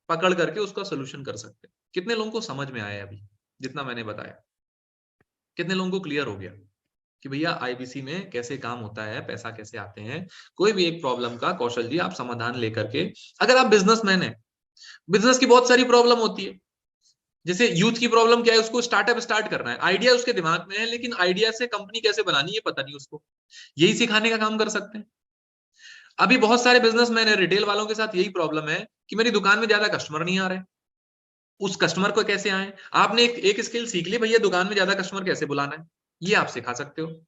पकड़ करके उसका सोल्यूशन कर सकते हैं। कितने लोगों को समझ में आया अभी? जितना मैंने बताया? कितने लोगों को क्लियर हो गया कि भैया आईबीसी में कैसे काम होता है, पैसा कैसे आते हैं? कोई भी एक प्रॉब्लम का कौशल जी आप समाधान लेकर के, अगर आप बिजनेसमैन है, बिजनेस की बहुत सारी प्रॉब्लम होती है। जैसे यूथ की प्रॉब्लम क्या है, उसको स्टार्टअप स्टार्ट करना है, आइडिया उसके दिमाग में है, लेकिन आइडिया से कंपनी कैसे बनानी है पता नहीं उसको, यही सिखाने का काम कर सकते हैं। अभी बहुत सारे बिजनेसमैन है, रिटेल वालों के साथ यही प्रॉब्लम है कि मेरी दुकान में ज्यादा कस्टमर नहीं आ रहे, उस कस्टमर को कैसे आए? आपने एक स्किल सीख ली, भैया दुकान में ज्यादा कस्टमर कैसे बुलाना है, ये आप सिखा सकते हो।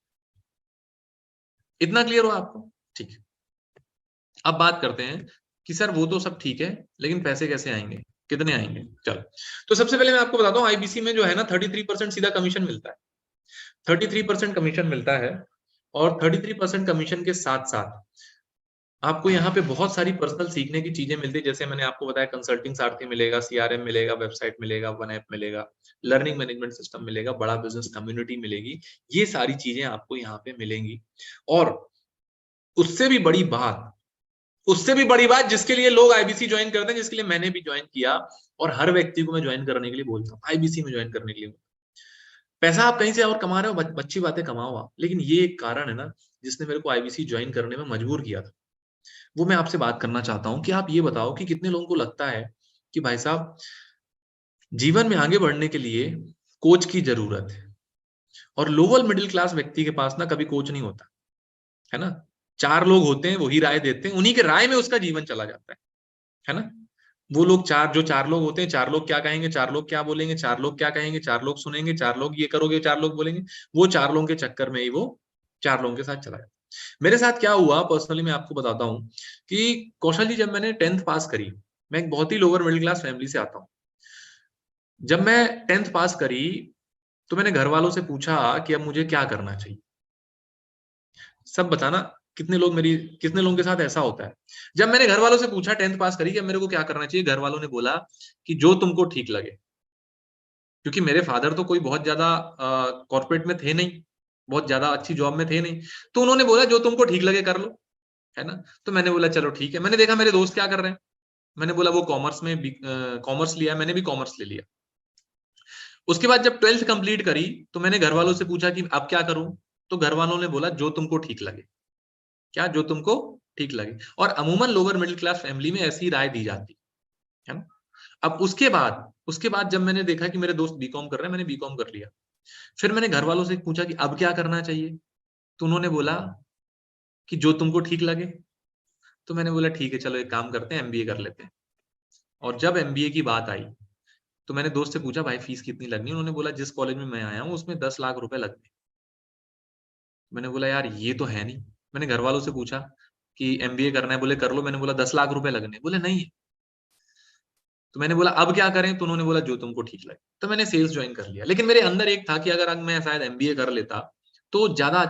इतना क्लियर हो आपको? ठीक है। अब बात करते हैं कि सर वो तो सब ठीक है, लेकिन पैसे कैसे आएंगे, कितने आएंगे? चलो, तो सबसे पहले मैं आपको बताता हूँ, आईबीसी में जो है ना 33% सीधा कमीशन मिलता है, 33% कमीशन मिलता है। और 33% कमीशन के साथ साथ आपको यहाँ पे बहुत सारी पर्सनल सीखने की चीजें मिलती है। जैसे मैंने आपको बताया, कंसल्टिंग सारथी मिलेगा, सीआरएम मिलेगा, वेबसाइट मिलेगा, वन ऐप मिलेगा, लर्निंग मैनेजमेंट सिस्टम मिलेगा, बड़ा बिजनेस कम्युनिटी मिलेगी, ये सारी चीजें आपको यहाँ पे मिलेंगी। और उससे भी बड़ी बात, उससे भी बड़ी बात, जिसके लिए लोग आईबीसी ज्वाइन करते हैं, जिसके लिए मैंने भी ज्वाइन किया, और हर व्यक्ति को मैं ज्वाइन करने के लिए बोलता हूँ, आईबीसी में ज्वाइन करने के लिए। पैसा आप कहीं से और कमा रहे हो, अच्छी बातें कमाओ आप, लेकिन ये एक कारण है ना जिसने मेरे को आईबीसी ज्वाइन करने में मजबूर किया था, वो मैं आपसे बात करना चाहता हूँ कि आप ये बताओ कि कितने लोगों को लगता है कि भाई साहब जीवन में आगे बढ़ने के लिए कोच की जरूरत है, और लोअर मिडिल क्लास व्यक्ति के पास ना कभी कोच नहीं होता है ना। चार लोग होते हैं, वही राय देते हैं, उन्हीं के राय में उसका जीवन चला जाता है ना। वो लोग चार लोग होते हैं, चार लोग क्या कहेंगे, चार लोग क्या बोलेंगे, चार लोग क्या कहेंगे, चार लोग सुनेंगे, चार लोग ये करोगे, चार लोग बोलेंगे, वो चार लोगों के चक्कर में ही वो चार लोगों के साथ चला जाता। मेरे साथ क्या हुआ पर्सनली, मैं आपको बताता हूँ कि कौशल जी, जब मैंने 10th पास करी, मैं एक बहुत ही लोअर मिडिल क्लास फैमिली से आता हूँ। जब मैं 10th पास करी तो मैंने घर वालों से पूछा कि अब मुझे क्या करना चाहिए। सब बताना, कितने लोगों के साथ ऐसा होता है। जब मैंने घर वालों से पूछा 10th पास करी कि अब मेरे को क्या करना चाहिए, घर वालों ने बोला कि जो तुमको ठीक लगे। क्योंकि मेरे फादर तो कोई बहुत ज्यादा कॉर्पोरेट में थे नहीं, बहुत ज्यादा अच्छी जॉब में थे नहीं, तो उन्होंने बोला जो तुमको ठीक लगे कर लो, है ना। तो मैंने बोला चलो ठीक है। मैंने देखा मेरे दोस्त क्या कर रहे हैं, मैंने बोला वो कॉमर्स में कॉमर्स लिया, मैंने भी कॉमर्स ले लिया। उसके बाद जब 12th कंप्लीट करी तो मैंने घर वालों से पूछा कि अब क्या करूं, तो घर वालों ने बोला जो तुमको ठीक लगे। क्या? जो तुमको ठीक लगे। और अमूमन लोअर मिडिल क्लास फैमिली में ऐसी राय दी जाती है ना। अब उसके बाद जब मैंने देखा कि मेरे दोस्त बीकॉम कर रहे हैं, मैंने बीकॉम कर लिया। फिर मैंने घर वालों से पूछा कि अब क्या करना चाहिए, तो उन्होंने बोला कि जो तुमको ठीक लगे। तो मैंने बोला ठीक है, चलो एक काम करते हैं, एमबीए कर लेते हैं। और जब एमबीए की बात आई तो मैंने दोस्त से पूछा भाई फीस कितनी लगनी है, उन्होंने बोला जिस कॉलेज में मैं आया हूँ उसमें 10 लाख रुपए लगने। मैंने बोला यार ये तो है नहीं। मैंने घर वालों से पूछा कि एमबीए करना है, बोले कर लो। मैंने बोला 10 लाख रुपए लगने, बोले नहीं है। तो मैंने बोला अब क्या करें, तो उन्होंने बोला जो तुमको ठीक लगे। तो मैंने सेल्स ज्वाइन कर लिया। लेकिन मेरे अंदर एक था कि अगर मैं शायद एमबीए कर लेता तो ज्यादा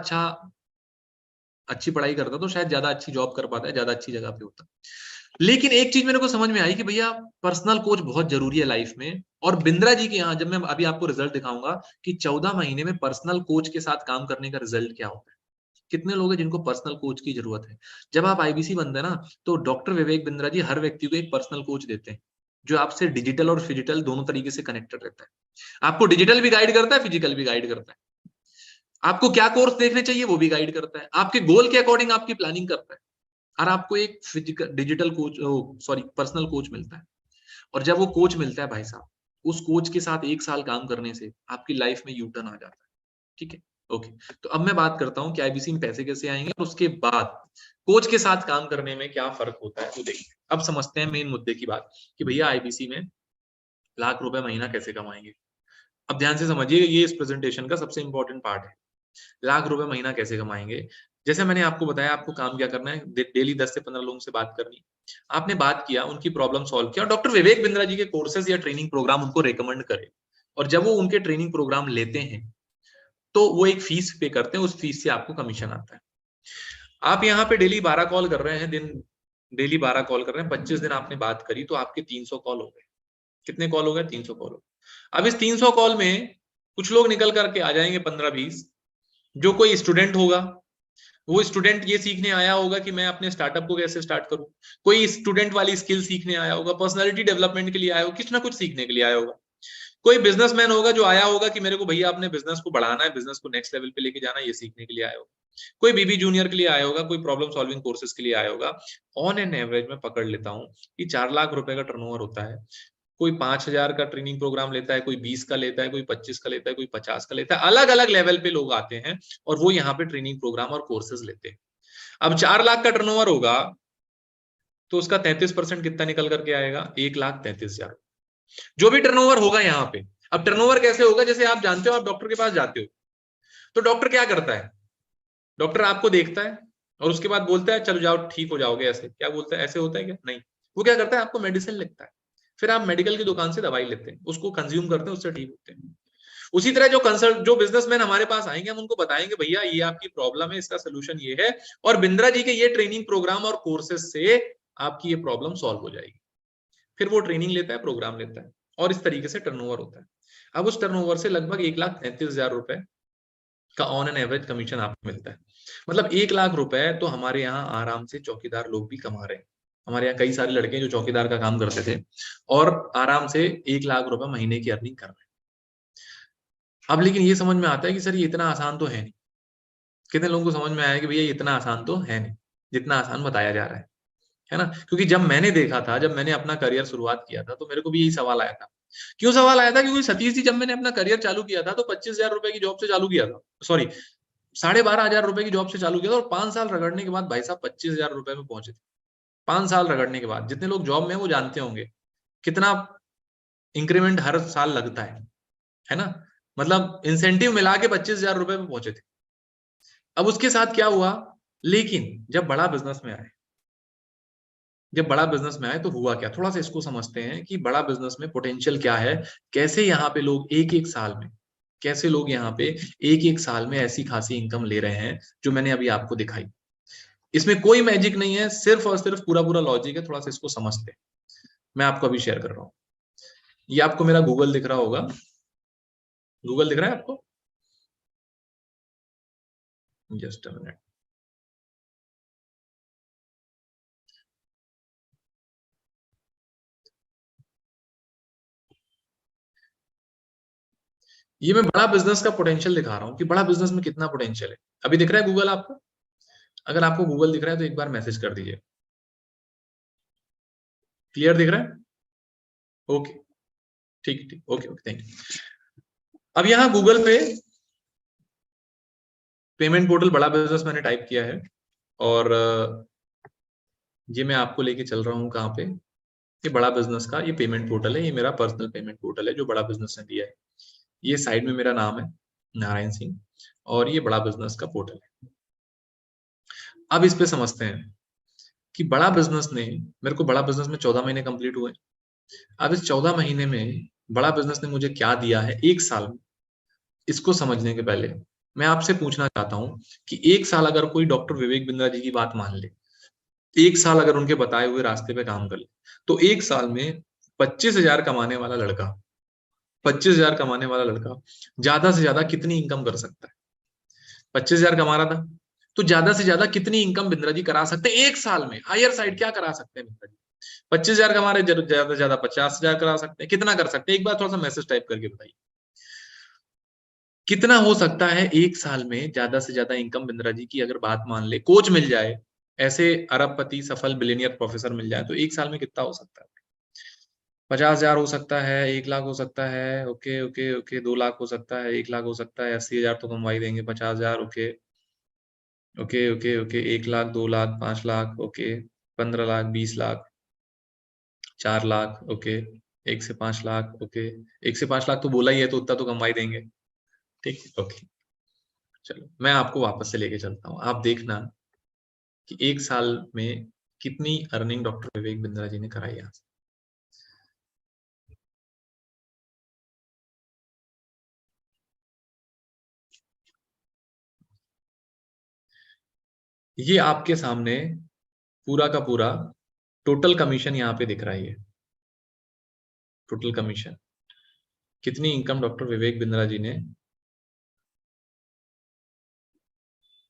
अच्छी पढ़ाई करता तो शायद ज्यादा अच्छी जॉब कर पाता, ज्यादा अच्छी जगह पे होता। लेकिन एक चीज मेरे को समझ में आई कि भैया पर्सनल कोच बहुत जरूरी है लाइफ में। और बिंद्रा जी के यहाँ जब मैं अभी आपको रिजल्ट दिखाऊंगा कि 14 महीने में पर्सनल कोच के साथ काम करने का रिजल्ट क्या होता है। कितने लोग हैं जिनको पर्सनल कोच की जरूरत है? जब आप आईबीसी बनते हैं ना तो डॉक्टर विवेक बिंद्रा जी हर व्यक्ति को एक पर्सनल कोच देते हैं, जो आपसे डिजिटल और फिजिकल दोनों तरीके से कनेक्टेड रहता है। आपको डिजिटल भी गाइड करता है, फिजिकल भी गाइड करता है। आपको क्या कोर्स देखने चाहिए वो भी गाइड करता है, आपके गोल के अकॉर्डिंग आपकी प्लानिंग करता है। और आपको एक physical digital coach, sorry personal coach मिलता है। और जब वो कोच मिलता है भाई साहब, उस कोच के साथ 1 साल काम करने से आपकी लाइफ में यू टर्न आ जाता है। ठीक है, ओके। तो अब मैं बात करता हूँ कि आईबीसी में पैसे कैसे आएंगे और उसके बाद कोच के साथ काम करने में क्या फर्क होता है, तो देखिए अब समझते हैं मेन मुद्दे की बात कि भैया आईबीसी में लाख रुपए महीना कैसे कमाएंगे। अब ध्यान से समझिए, ये इस प्रेजेंटेशन का सबसे इंपॉर्टेंट पार्ट है। लाख रुपए महीना कैसे कमाएंगे? जैसे मैंने आपको बताया, आपको काम क्या करना है, डेली 10 से 15 लोगों से बात करनी। आपने बात किया, उनकी प्रॉब्लम सॉल्व किया, और डॉक्टर विवेक बिंद्रा जी के कोर्सेज या ट्रेनिंग प्रोग्राम उनको रेकमेंड करे। और जब वो उनके ट्रेनिंग प्रोग्राम लेते हैं तो वो एक फीस पे करते हैं, उस फीस से आपको कमीशन आता है। आप यहाँ पे डेली 12 कॉल कर रहे हैं, डेली 12 कॉल कर रहे हैं, 25 दिन आपने बात करी तो आपके 300 कॉल हो गए। कितने कॉल हो गए? 300 कॉल हो गए। अब इस 300 कॉल में कुछ लोग निकल करके आ जाएंगे 15-20। जो कोई स्टूडेंट होगा, वो स्टूडेंट ये सीखने आया होगा कि मैं अपने स्टार्टअप को कैसे स्टार्ट करूं। कोई स्टूडेंट वाली स्किल सीखने आया होगा, पर्सनालिटी डेवलपमेंट के लिए आया होगा, कुछ ना कुछ सीखने के लिए आया होगा। कोई बिजनेसमैन होगा जो आया होगा कि मेरे को भैया अपने बिजनेस को बढ़ाना है, बिजनेस को नेक्स्ट लेवल पे लेके जाना है, ये सीखने के लिए आया होगा। कोई बीबी जूनियर के लिए आया होगा, कोई प्रॉब्लम सॉल्विंग कोर्सेज के लिए आया होगा। ऑन एन एवरेज में पकड़ लेता हूँ कि 4 लाख रुपए का टर्नओवर होता है। कोई 5,000 का ट्रेनिंग प्रोग्राम लेता है, कोई 20 का लेता है, कोई 25 का लेता है, कोई 50 का लेता है। अलग अलग लेवल पे लोग आते हैं और वो यहाँ पे ट्रेनिंग प्रोग्राम और कोर्सेज लेते हैं। अब 4 लाख का टर्नओवर होगा तो उसका 33% कितना निकल करके आएगा? 1,33,000। जो भी टर्नओवर होगा यहाँ पे। अब टर्नओवर कैसे होगा? जैसे आप जानते हो, आप डॉक्टर के पास जाते हो तो डॉक्टर क्या करता है? डॉक्टर आपको देखता है और उसके बाद बोलता है चलो जाओ ठीक हो जाओगे। ऐसे क्या बोलता है? ऐसे होता है क्या? नहीं। वो क्या करता है? आपको मेडिसिन लिखता है, फिर आप मेडिकल की दुकान से दवाई लेते हैं, उसको कंज्यूम करते हैं, उससे ठीक होते हैं। उसी तरह जो बिजनेसमैन हमारे पास आएंगे, हम उनको बताएंगे भैया ये आपकी प्रॉब्लम है, इसका सोल्यूशन ये है, और बिंद्रा जी के ये ट्रेनिंग प्रोग्राम और कोर्सेज से आपकी ये प्रॉब्लम सॉल्व हो जाएगी। फिर वो ट्रेनिंग लेता है, प्रोग्राम लेता है, और इस तरीके से टर्नओवर होता है। अब उस टर्नओवर से लगभग 1,33,000 रुपए का ऑन एन एवरेज कमीशन आपको मिलता है। मतलब 1 लाख रुपए तो हमारे यहाँ आराम से चौकीदार लोग भी कमा रहे हैं। हमारे यहाँ कई सारे लड़के जो चौकीदार का काम करते थे और आराम से 1 लाख रुपए महीने की अर्निंग कर रहे हैं। अब लेकिन ये समझ में आता है कि सर ये इतना आसान तो है नहीं। कितने लोगों को समझ में आया कि भैया ये इतना आसान तो है नहीं जितना आसान बताया जा रहा है ना? क्योंकि जब मैंने देखा था, जब मैंने अपना करियर शुरुआत किया था, तो मेरे को भी यही सवाल आया था। क्यों सवाल आया था? क्योंकि सतीश जी, जब मैंने अपना करियर चालू किया था तो 25,000 रुपए की जॉब से चालू किया था, सॉरी 12,500 रुपए की जॉब से चालू किया था, और 5 साल रगड़ने के बाद भाई साहब 25,000 रुपए में पहुंचे थे। 5 साल रगड़ने के बाद। जितने लोग जॉब में हैं वो जानते होंगे कितना इंक्रीमेंट हर साल लगता है ना? मतलब इंसेंटिव मिला के 25,000 रुपए में पहुंचे थे। अब उसके साथ क्या हुआ? लेकिन जब बड़ा बिजनेस में आए तो हुआ क्या, थोड़ा सा इसको समझते हैं कि बड़ा बिजनेस में पोटेंशियल क्या है, कैसे यहाँ पे लोग एक एक साल में ऐसी खासी इनकम ले रहे हैं जो मैंने अभी आपको दिखाई। इसमें कोई मैजिक नहीं है, सिर्फ और सिर्फ पूरा पूरा लॉजिक है। थोड़ा सा इसको समझते हैं। मैं आपको अभी शेयर कर रहा हूँ। ये आपको मेरा गूगल दिख रहा होगा। गूगल दिख रहा है आपको? Just a minute. ये मैं बड़ा बिजनेस का पोटेंशियल दिखा रहा हूँ कि बड़ा बिजनेस में कितना पोटेंशियल है। अभी दिख रहा है गूगल आपको? अगर आपको गूगल दिख रहा है तो एक बार मैसेज कर दीजिए। क्लियर दिख रहा है? ओके, ठीक ठीक, ओके ओके, थैंक यू। अब यहाँ गूगल पे पेमेंट पोर्टल बड़ा बिजनेस मैंने टाइप किया है, और ये मैं आपको लेके चल रहा हूँ कहाँ पे? ये बड़ा बिजनेस का ये पेमेंट पोर्टल है। ये मेरा पर्सनल पेमेंट पोर्टल है जो बड़ा बिजनेस ने दिया है। ये साइड में मेरा नाम है नारायण सिंह, और ये बड़ा बिजनेस का पोर्टल है। अब इस पे समझते हैं कि बड़ा बिजनेस ने मेरे को, बड़ा बिजनेस में 14 महीने कंप्लीट हुए। अब इस 14 महीने में बड़ा बिजनेस ने मुझे क्या दिया है एक साल में, इसको समझने के पहले मैं आपसे पूछना चाहता हूं कि एक साल अगर कोई डॉक्टर विवेक बिंद्रा जी की बात मान ले, एक साल अगर उनके बताए हुए रास्ते पे काम कर ले, तो एक साल में 25,000 कमाने वाला लड़का 25,000 कमाने वाला लड़का ज्यादा से ज्यादा कितनी इनकम कर सकता है? 25,000 कमा रहा था तो ज्यादा से ज्यादा कितनी इनकम बिंद्रा जी करा सकते हैं एक साल में? हायर साइड क्या करा सकते हैं बिंद्रा जी? 25,000 कमा रहे, ज्यादा से ज्यादा 50,000 करा सकते हैं। कितना कर सकते हैं? एक बार थोड़ा सा मैसेज टाइप करके बताइए, कितना हो सकता है एक साल में ज्यादा से ज्यादा इनकम बिंद्रा जी की? अगर बात मान ले, कोच मिल जाए, ऐसे अरबपति सफल बिलियनियर प्रोफेसर मिल जाए, तो एक साल में कितना हो सकता है? 50,000 हो सकता है, 1 लाख हो सकता है, ओके ओके ओके, 2 लाख हो सकता है, 1 लाख हो सकता है, 80,000 तो कमवाई देंगे, 50,000, okay okay okay okay, 1 lakh, 2 lakh, 5 lakh, okay, 15 lakh, 20 lakh, 4 lakh, okay, 1 से 5 लाख, ओके, 1 से 5 लाख तो बोला ही है, तो उतना तो कमवाई देंगे। ठीक है, ओके, चलो मैं आपको वापस से लेके चलता हूँ। आप देखना कि एक साल में कितनी अर्निंग डॉक्टर विवेक बिंद्रा जी ने कराई यहाँ से। ये आपके सामने पूरा का पूरा टोटल कमीशन यहाँ पे दिख रहा है। ये टोटल कमीशन, कितनी इनकम डॉक्टर विवेक बिंद्रा जी ने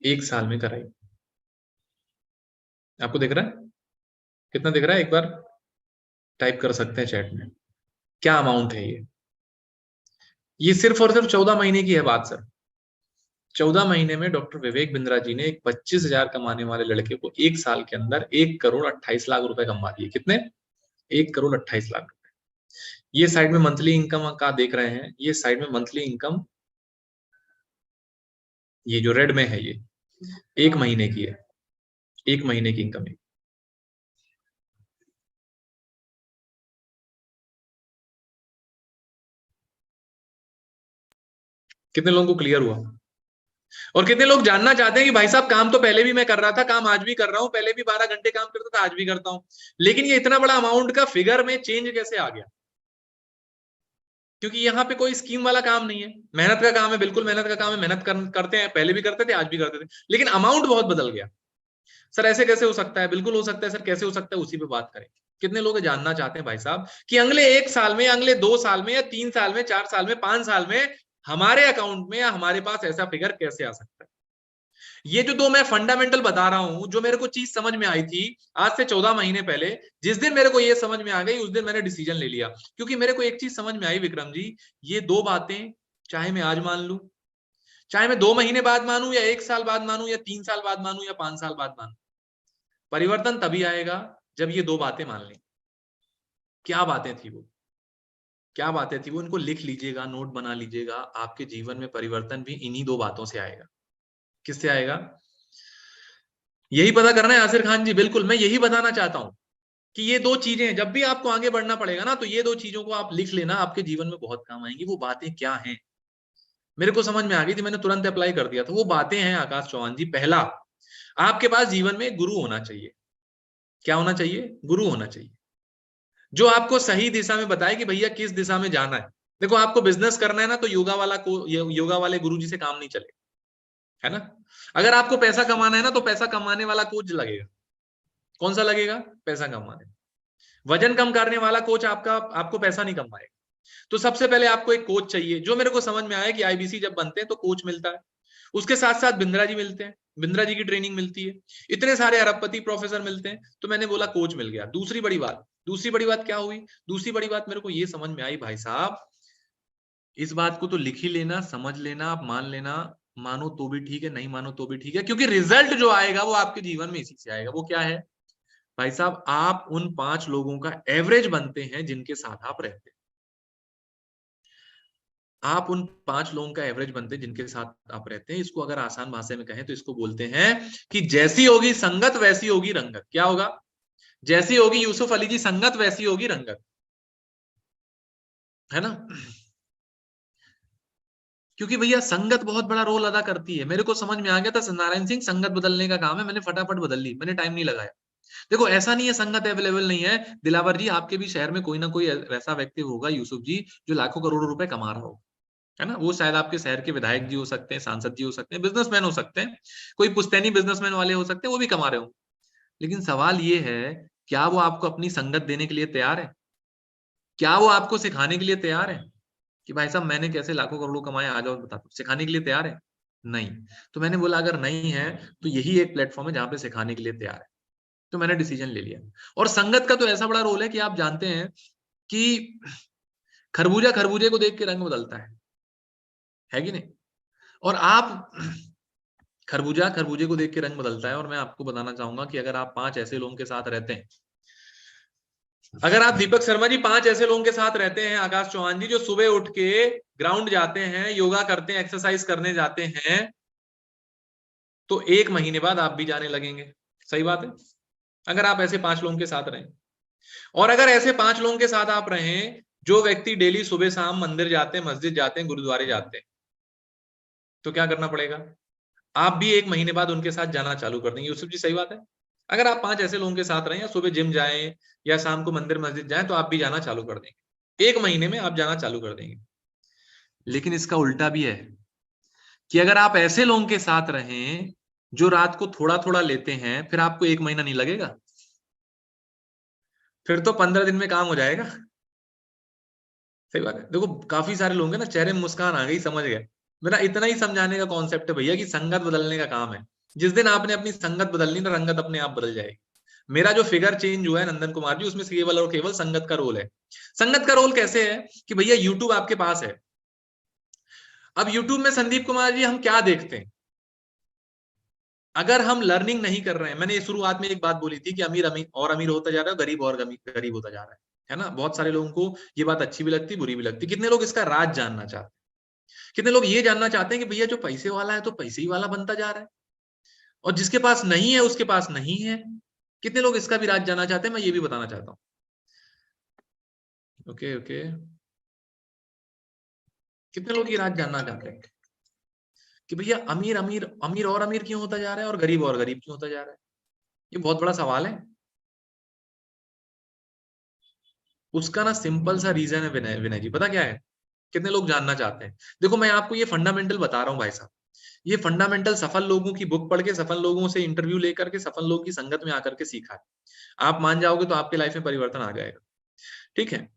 एक साल में कराई। आपको दिख रहा है? कितना दिख रहा है? एक बार टाइप कर सकते हैं चैट में, क्या अमाउंट है ये? ये सिर्फ और सिर्फ 14 महीने की है बात सर। 14 महीने में डॉक्टर विवेक बिंद्रा जी ने एक 25,000 कमाने वाले लड़के को 1 साल के अंदर 1,28,00,000 रुपए कमा दिए। कितने? 1,28,00,000 रुपए। ये साइड में मंथली इनकम का देख रहे हैं, ये साइड में मंथली इनकम, ये जो रेड में है ये 1 महीने की है, 1 महीने की इनकम है। कितने लोगों को क्लियर हुआ? और कितने लोग जानना चाहते हैं कि भाई साहब काम तो पहले भी मैं कर रहा था, काम आज भी कर रहा हूं, पहले भी 12 घंटे काम करता था, आज भी करता हूं, लेकिन ये इतना बड़ा अमाउंट का फिगर में चेंज कैसे आ गया? क्योंकि यहाँ पे कोई स्कीम वाला काम नहीं है, मेहनत का काम है, बिल्कुल मेहनत का काम है, मेहनत करते हैं, पहले भी करते थे, आज भी करते थे, लेकिन अमाउंट बहुत बदल गया। सर ऐसे कैसे हो सकता है? बिल्कुल हो सकता है सर, कैसे हो सकता है उसी पे बात करें। कितने लोग जानना चाहते हैं भाई साहब कि अगले 1 साल में, अगले 2 साल में, या 3 साल में, 4 साल में, 5 साल में हमारे अकाउंट में या हमारे पास ऐसा फिगर कैसे आ सकता है? ये जो दो मैं फंडामेंटल बता रहा हूं, जो मेरे को चीज समझ में आई थी आज से 14 महीने पहले, जिस दिन मेरे को ये समझ में आ गई उस दिन मैंने डिसीजन ले लिया। क्योंकि मेरे को एक चीज समझ में आई विक्रम जी, ये दो बातें चाहे मैं आज मान लूं, चाहे मैं 2 महीने बाद मानूं, या 1 साल बाद मानूं, या 3 साल बाद मानूं, या 5 साल बाद मानूं, परिवर्तन तभी आएगा जब ये दो बातें मान लें। क्या बातें थी वो? क्या बातें थी वो? इनको लिख लीजिएगा, नोट बना लीजिएगा। आपके जीवन में परिवर्तन भी इन्हीं दो बातों से आएगा। किससे आएगा? यही पता करना है आसिर खान जी। बिल्कुल, मैं यही बताना चाहता हूं कि ये दो चीजें, जब भी आपको आगे बढ़ना पड़ेगा ना, तो ये दो चीजों को आप लिख लेना, आपके जीवन में बहुत काम आएंगी। वो बातें क्या हैं? मेरे को समझ में आ गई थी, मैंने तुरंत अप्लाई कर दिया था। वो बातें हैं आकाश चौहान जी, पहला, आपके पास जीवन में गुरु होना चाहिए। क्या होना चाहिए? गुरु होना चाहिए, जो आपको सही दिशा में बताए कि भैया किस दिशा में जाना है। देखो, आपको बिजनेस करना है ना, तो योगा वाले गुरु जी से काम नहीं चलेगा, है ना। अगर आपको पैसा कमाना है ना, तो पैसा कमाने वाला कोच लगेगा। कौन सा लगेगा? पैसा कमाने। वजन कम करने वाला कोच आपको पैसा नहीं कमाएगा। तो सबसे पहले आपको एक कोच चाहिए। जो मेरे को समझ में आया कि आईबीसी जब बनते हैं तो कोच मिलता है, उसके साथ साथ बिंद्रा जी मिलते हैं, बिंद्रा जी की ट्रेनिंग मिलती है, इतने सारे अरबपति प्रोफेसर मिलते हैं, तो मैंने बोला कोच मिल गया। दूसरी बड़ी बात क्या हुई? दूसरी बड़ी बात मेरे को ये समझ में आई, भाई साहब इस बात को तो लिख ही लेना, समझ लेना, आप मान लेना, मानो तो भी ठीक है, नहीं मानो तो भी ठीक है, क्योंकि रिजल्ट जो आएगा वो आपके जीवन में इसी से आएगा। वो क्या है भाई साहब? आप उन 5 लोगों का एवरेज बनते हैं जिनके साथ आप रहते हैं। आप उन 5 लोगों का एवरेज बनते हैं जिनके साथ आप रहते हैं। इसको अगर आसान भाषा में कहें तो इसको बोलते हैं कि जैसी होगी संगत वैसी होगी रंगत। क्या होगा? जैसी होगी यूसुफ अली जी संगत, वैसी होगी रंगत, है ना। क्योंकि भैया संगत बहुत बड़ा रोल अदा करती है। मेरे को समझ में आ गया था सत्यनारायण सिंह, संगत बदलने का काम है, मैंने फटाफट बदल ली, मैंने टाइम नहीं लगाया। देखो, ऐसा नहीं है संगत अवेलेबल नहीं है। दिलावर जी, आपके भी शहर में कोई ना कोई वैसा व्यक्ति होगा यूसुफ जी, जो लाखों करोड़ों रुपए कमा रहा हो, है ना। वो शायद आपके शहर के विधायक जी हो सकते हैं, सांसद जी हो सकते हैं, बिजनेसमैन हो सकते हैं, कोई पुश्तैनी बिजनेसमैन वाले हो सकते हैं, वो भी कमा रहे हो। लेकिन सवाल ये है, क्या वो आपको अपनी संगत देने के लिए तैयार है? क्या वो आपको सिखाने के लिए तैयार है कि भाई साहब मैंने कैसे लाखों करोड़ों कमाए, आ जाओ बता दो? सिखाने के लिए तैयार है? नहीं। तो मैंने बोला अगर नहीं है तो यही एक प्लेटफॉर्म है जहां पे सिखाने के लिए तैयार है। तो मैंने डिसीजन ले लिया। और संगत का तो ऐसा बड़ा रोल है कि आप जानते हैं कि खरबूजा खरबूजे को देख के रंग बदलता है कि नहीं। और आप खरबूजा खरबूजे को देख के रंग बदलता है। और मैं आपको बताना चाहूंगा कि अगर आप 5 ऐसे लोगों के साथ रहते हैं, अगर आप दीपक शर्मा जी 5 ऐसे लोगों के साथ रहते हैं, आकाश चौहान जी, जो सुबह उठ के ग्राउंड जाते हैं, योगा करते हैं, एक्सरसाइज करने जाते हैं, तो 1 महीने बाद आप भी जाने लगेंगे। सही बात है। अगर आप ऐसे 5 लोगों के साथ रहें, और अगर ऐसे 5 लोगों के साथ आप रहें जो व्यक्ति डेली सुबह शाम मंदिर जाते हैं, मस्जिद जाते हैं, गुरुद्वारे जाते हैं, तो क्या करना पड़ेगा? आप भी 1 महीने बाद उनके साथ जाना चालू कर देंगे। यूसुफ जी सही बात है। अगर आप 5 ऐसे लोगों के साथ रहें, या सुबह जिम जाएं या शाम को मंदिर मस्जिद जाएं, तो आप भी जाना चालू कर देंगे। 1 महीने में आप जाना चालू कर देंगे। लेकिन इसका उल्टा भी है कि अगर आप ऐसे लोगों के साथ रहें जो रात को थोड़ा थोड़ा लेते हैं, फिर आपको 1 महीना नहीं लगेगा, फिर तो 15 दिन में काम हो जाएगा। सही बात है। देखो, काफी सारे लोग हैं ना, चेहरे में मुस्कान आ गई, समझ गए। मेरा इतना ही समझाने का कॉन्सेप्ट है भैया कि संगत बदलने का काम है। जिस दिन आपने अपनी संगत बदलनी ना, रंगत अपने आप बदल जाएगी। मेरा जो फिगर चेंज हुआ है नंदन कुमार जी, उसमें केवल और केवल संगत का रोल है। संगत का रोल कैसे है कि भैया यूट्यूब आपके पास है, अब यूट्यूब में संदीप कुमार जी हम क्या देखते हैं? अगर हम लर्निंग नहीं कर रहे हैं, मैंने शुरुआत में एक बात बोली थी कि अमीर अमीर होता जा रहा है, गरीब और गरीब होता जा रहा है ना? बहुत सारे लोगों को ये बात अच्छी भी लगती, बुरी भी लगती। कितने लोग इसका राज जानना चाहते हैं? कितने लोग ये जानना चाहते हैं कि भैया जो पैसे वाला है तो पैसे ही वाला बनता जा रहा है, और जिसके पास नहीं है उसके पास नहीं है? कितने लोग इसका भी राज जानना चाहते हैं? मैं ये भी बताना चाहता हूँ। ओके ओके, कितने लोग ये राज जानना चाहते हैं कि भैया अमीर अमीर अमीर और अमीर क्यों होता जा रहा है और गरीब और गरीब क्यों होता जा रहा है? ये बहुत बड़ा सवाल है। उसका ना सिंपल सा रीजन है विनय जी, पता क्या है? कितने लोग जानना चाहते हैं? देखो मैं आपको ये फंडामेंटल बता रहा हूँ भाई साहब, ये फंडामेंटल सफल लोगों की बुक पढ़ के, सफल लोगों से इंटरव्यू लेकर के, सफल लोगों की संगत में आकर के सीखा है। आप मान जाओगे तो आपके लाइफ में परिवर्तन आ जाएगा। ठीक है,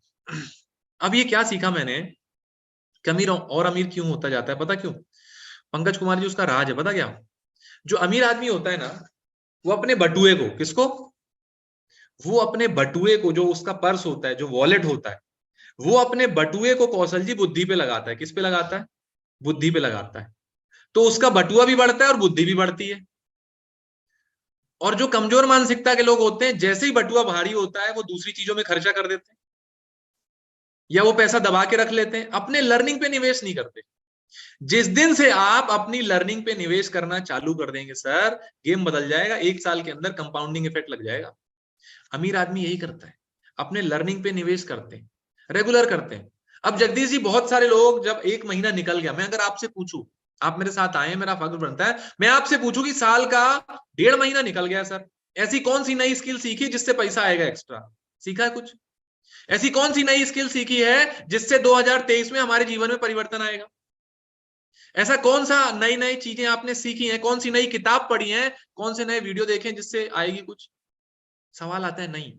अब ये क्या सीखा मैंने कि अमीर और अमीर क्यों होता जाता है? पता क्यों? पंकज कुमार जी, उसका राज है। पता क्या? जो अमीर आदमी होता है ना, वो अपने बटुए को, किसको? वो अपने बटुए को, जो उसका पर्स होता है, जो वॉलेट होता है, वो अपने बटुए को कौशल जी बुद्धि पे लगाता है। किस पे लगाता है? बुद्धि पे लगाता है। तो उसका बटुआ भी बढ़ता है और बुद्धि भी बढ़ती है। और जो कमजोर मानसिकता के लोग होते हैं, जैसे ही बटुआ भारी होता है वो दूसरी चीजों में खर्चा कर देते हैं, या वो पैसा दबा के रख लेते हैं, अपने लर्निंग पे निवेश नहीं करते। जिस दिन से आप अपनी लर्निंग पे निवेश करना चालू कर देंगे सर, गेम बदल जाएगा। 1 साल के अंदर कंपाउंडिंग इफेक्ट लग जाएगा। अमीर आदमी यही करता है, अपने लर्निंग पे निवेश करते हैं, रेगुलर करते हैं। अब जगदीश जी, बहुत सारे लोग, जब 1 महीना निकल गया, मैं अगर आपसे पूछूं, आप मेरे साथ आए, मेरा फर्ज बनता है, मैं आपसे पूछूं कि साल का 1.5 महीना निकल गया सर, ऐसी कौन सी नई स्किल सीखी जिससे पैसा आएगा एक्स्ट्रा? सीखा है कुछ? ऐसी कौन सी नई स्किल सीखी है जिससे 2023 में हमारे जीवन में परिवर्तन आएगा? ऐसा कौन सा नई नई चीजें आपने सीखी हैं? कौन सी नई किताब पढ़ी है? कौन से नए वीडियो देखे जिससे आएगी कुछ? सवाल आता है नहीं।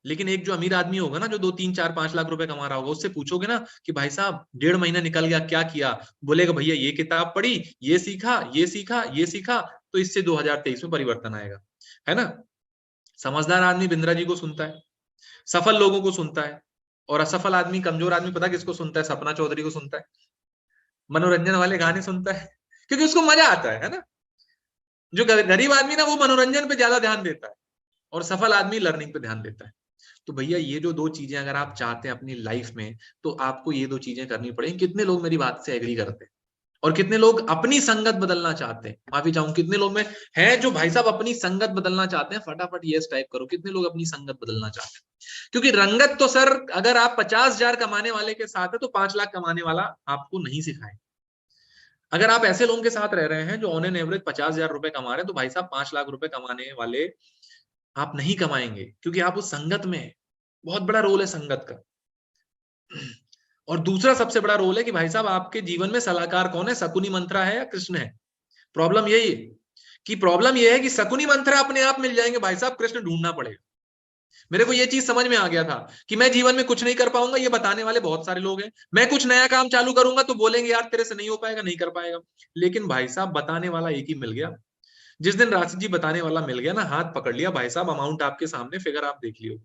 लेकिन एक जो अमीर आदमी होगा ना, जो 2, 3, 4, 5 लाख रुपए कमा रहा होगा, उससे पूछोगे ना कि भाई साहब 1.5 महीना निकल गया, क्या किया? बोलेगा भैया ये किताब पढ़ी, ये सीखा, ये सीखा, ये सीखा, तो इससे 2023 में परिवर्तन आएगा, है ना? समझदार आदमी बिंद्रा जी को सुनता है, सफल लोगों को सुनता है, और असफल आदमी, कमजोर आदमी, पता किसको सुनता है? सपना चौधरी को सुनता है, मनोरंजन वाले गाने सुनता है, क्योंकि उसको मजा आता है ना? जो गरीब आदमी ना, वो मनोरंजन पे ज्यादा ध्यान देता है, और सफल आदमी लर्निंग पे ध्यान देता है। तो भैया ये जो 2 चीजें अगर आप चाहते हैं अपनी लाइफ में, तो आपको ये 2 चीजें करनी पड़ेगी। कितने लोग मेरी बात से एग्री करते हैं? और कितने लोग अपनी संगत बदलना चाहते हैं? माफी चाहूंगा, कितने लोग में हैं जो भाई साहब अपनी संगत बदलना चाहते हैं? फटाफट यस टाइप करो, कितने लोग अपनी संगत बदलना चाहते हैं? क्योंकि रंगत तो सर, अगर आप 50,000 कमाने वाले के साथ है तो 5 लाख कमाने वाला आपको नहीं सिखाए। अगर आप ऐसे लोगों के साथ रह रहे हैं जो ऑन एन एवरेज 50,000 रुपए कमा रहे हैं, तो भाई साहब 5 लाख रुपए कमाने वाले आप नहीं कमाएंगे, क्योंकि आप उस संगत में हैं। बहुत बड़ा रोल है संगत का। और दूसरा सबसे बड़ा रोल है कि भाई साहब आपके जीवन में सलाहकार कौन है? शकुनी मंत्रा है या कृष्ण है? प्रॉब्लम यही है कि शकुनी मंत्रा अपने आप मिल जाएंगे भाई साहब, कृष्ण ढूंढना पड़ेगा। मेरे को ये चीज समझ में आ गया था कि मैं जीवन में कुछ नहीं कर पाऊंगा, ये बताने वाले बहुत सारे लोग हैं। मैं कुछ नया काम चालू करूंगा तो बोलेंगे यार तेरे से नहीं हो पाएगा, नहीं कर पाएगा। लेकिन भाई साहब बताने वाला एक ही मिल गया। जिस दिन राशि जी बताने वाला मिल गया ना, हाथ पकड़ लिया भाई साहब, अमाउंट आपके सामने, फिगर आप देख लियो,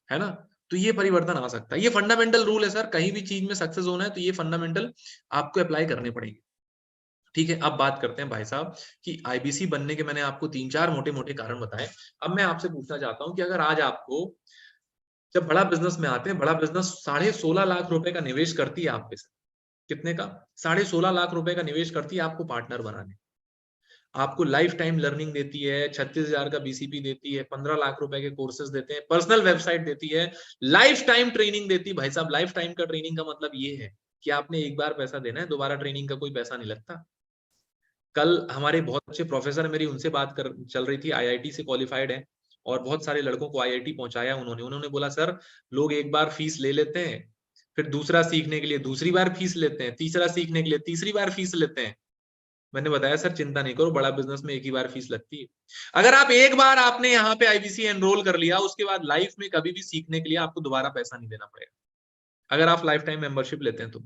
है ना? तो ये परिवर्तन आ सकता है। ये फंडामेंटल रूल है सर, कहीं भी चीज में सक्सेस होना है तो ये फंडामेंटल आपको अप्लाई करने पड़ेंगे। ठीक है, अब बात करते हैं भाई साहब कि आईबीसी बनने के मैंने आपको 3-4 मोटे मोटे कारण बताए। अब मैं आपसे पूछना चाहता हूं कि अगर आज आपको, जब बड़ा बिजनेस में आते हैं, बड़ा बिजनेस 16.5 लाख रुपए का निवेश करती है आप पे सर, कितने का? 16.5 लाख रुपए का निवेश करती है आपको पार्टनर बनाने। आपको लाइफ टाइम लर्निंग देती है, 36,000 का बीसीपी देती है, 15 लाख रुपए के कोर्सेज देते हैं, पर्सनल वेबसाइट देती है, लाइफ टाइम ट्रेनिंग देती है। भाई साहब लाइफ टाइम का ट्रेनिंग का मतलब ये है कि आपने एक बार पैसा देना है, दोबारा ट्रेनिंग का कोई पैसा नहीं लगता। कल हमारे बहुत अच्छे प्रोफेसर, मेरी उनसे बात कर चल रही थी, आईआईटी से क्वालिफाइड है, और बहुत सारे लड़कों को आईआईटी पहुंचाया उन्होंने बोला सर लोग एक बार फीस ले लेते हैं, फिर दूसरा सीखने के लिए दूसरी बार फीस लेते हैं, तीसरा सीखने के लिए तीसरी बार फीस लेते हैं। मैंने बताया सर चिंता नहीं करो, बड़ा बिजनेस में एक ही बार फीस लगती है। अगर आप एक बार आपने यहाँ पे आईबीसी एनरोल कर लिया, उसके बाद लाइफ में कभी भी सीखने के लिए आपको दोबारा पैसा नहीं देना पड़ेगा, अगर आप लाइफ टाइम मेंबरशिप लेते हैं तो।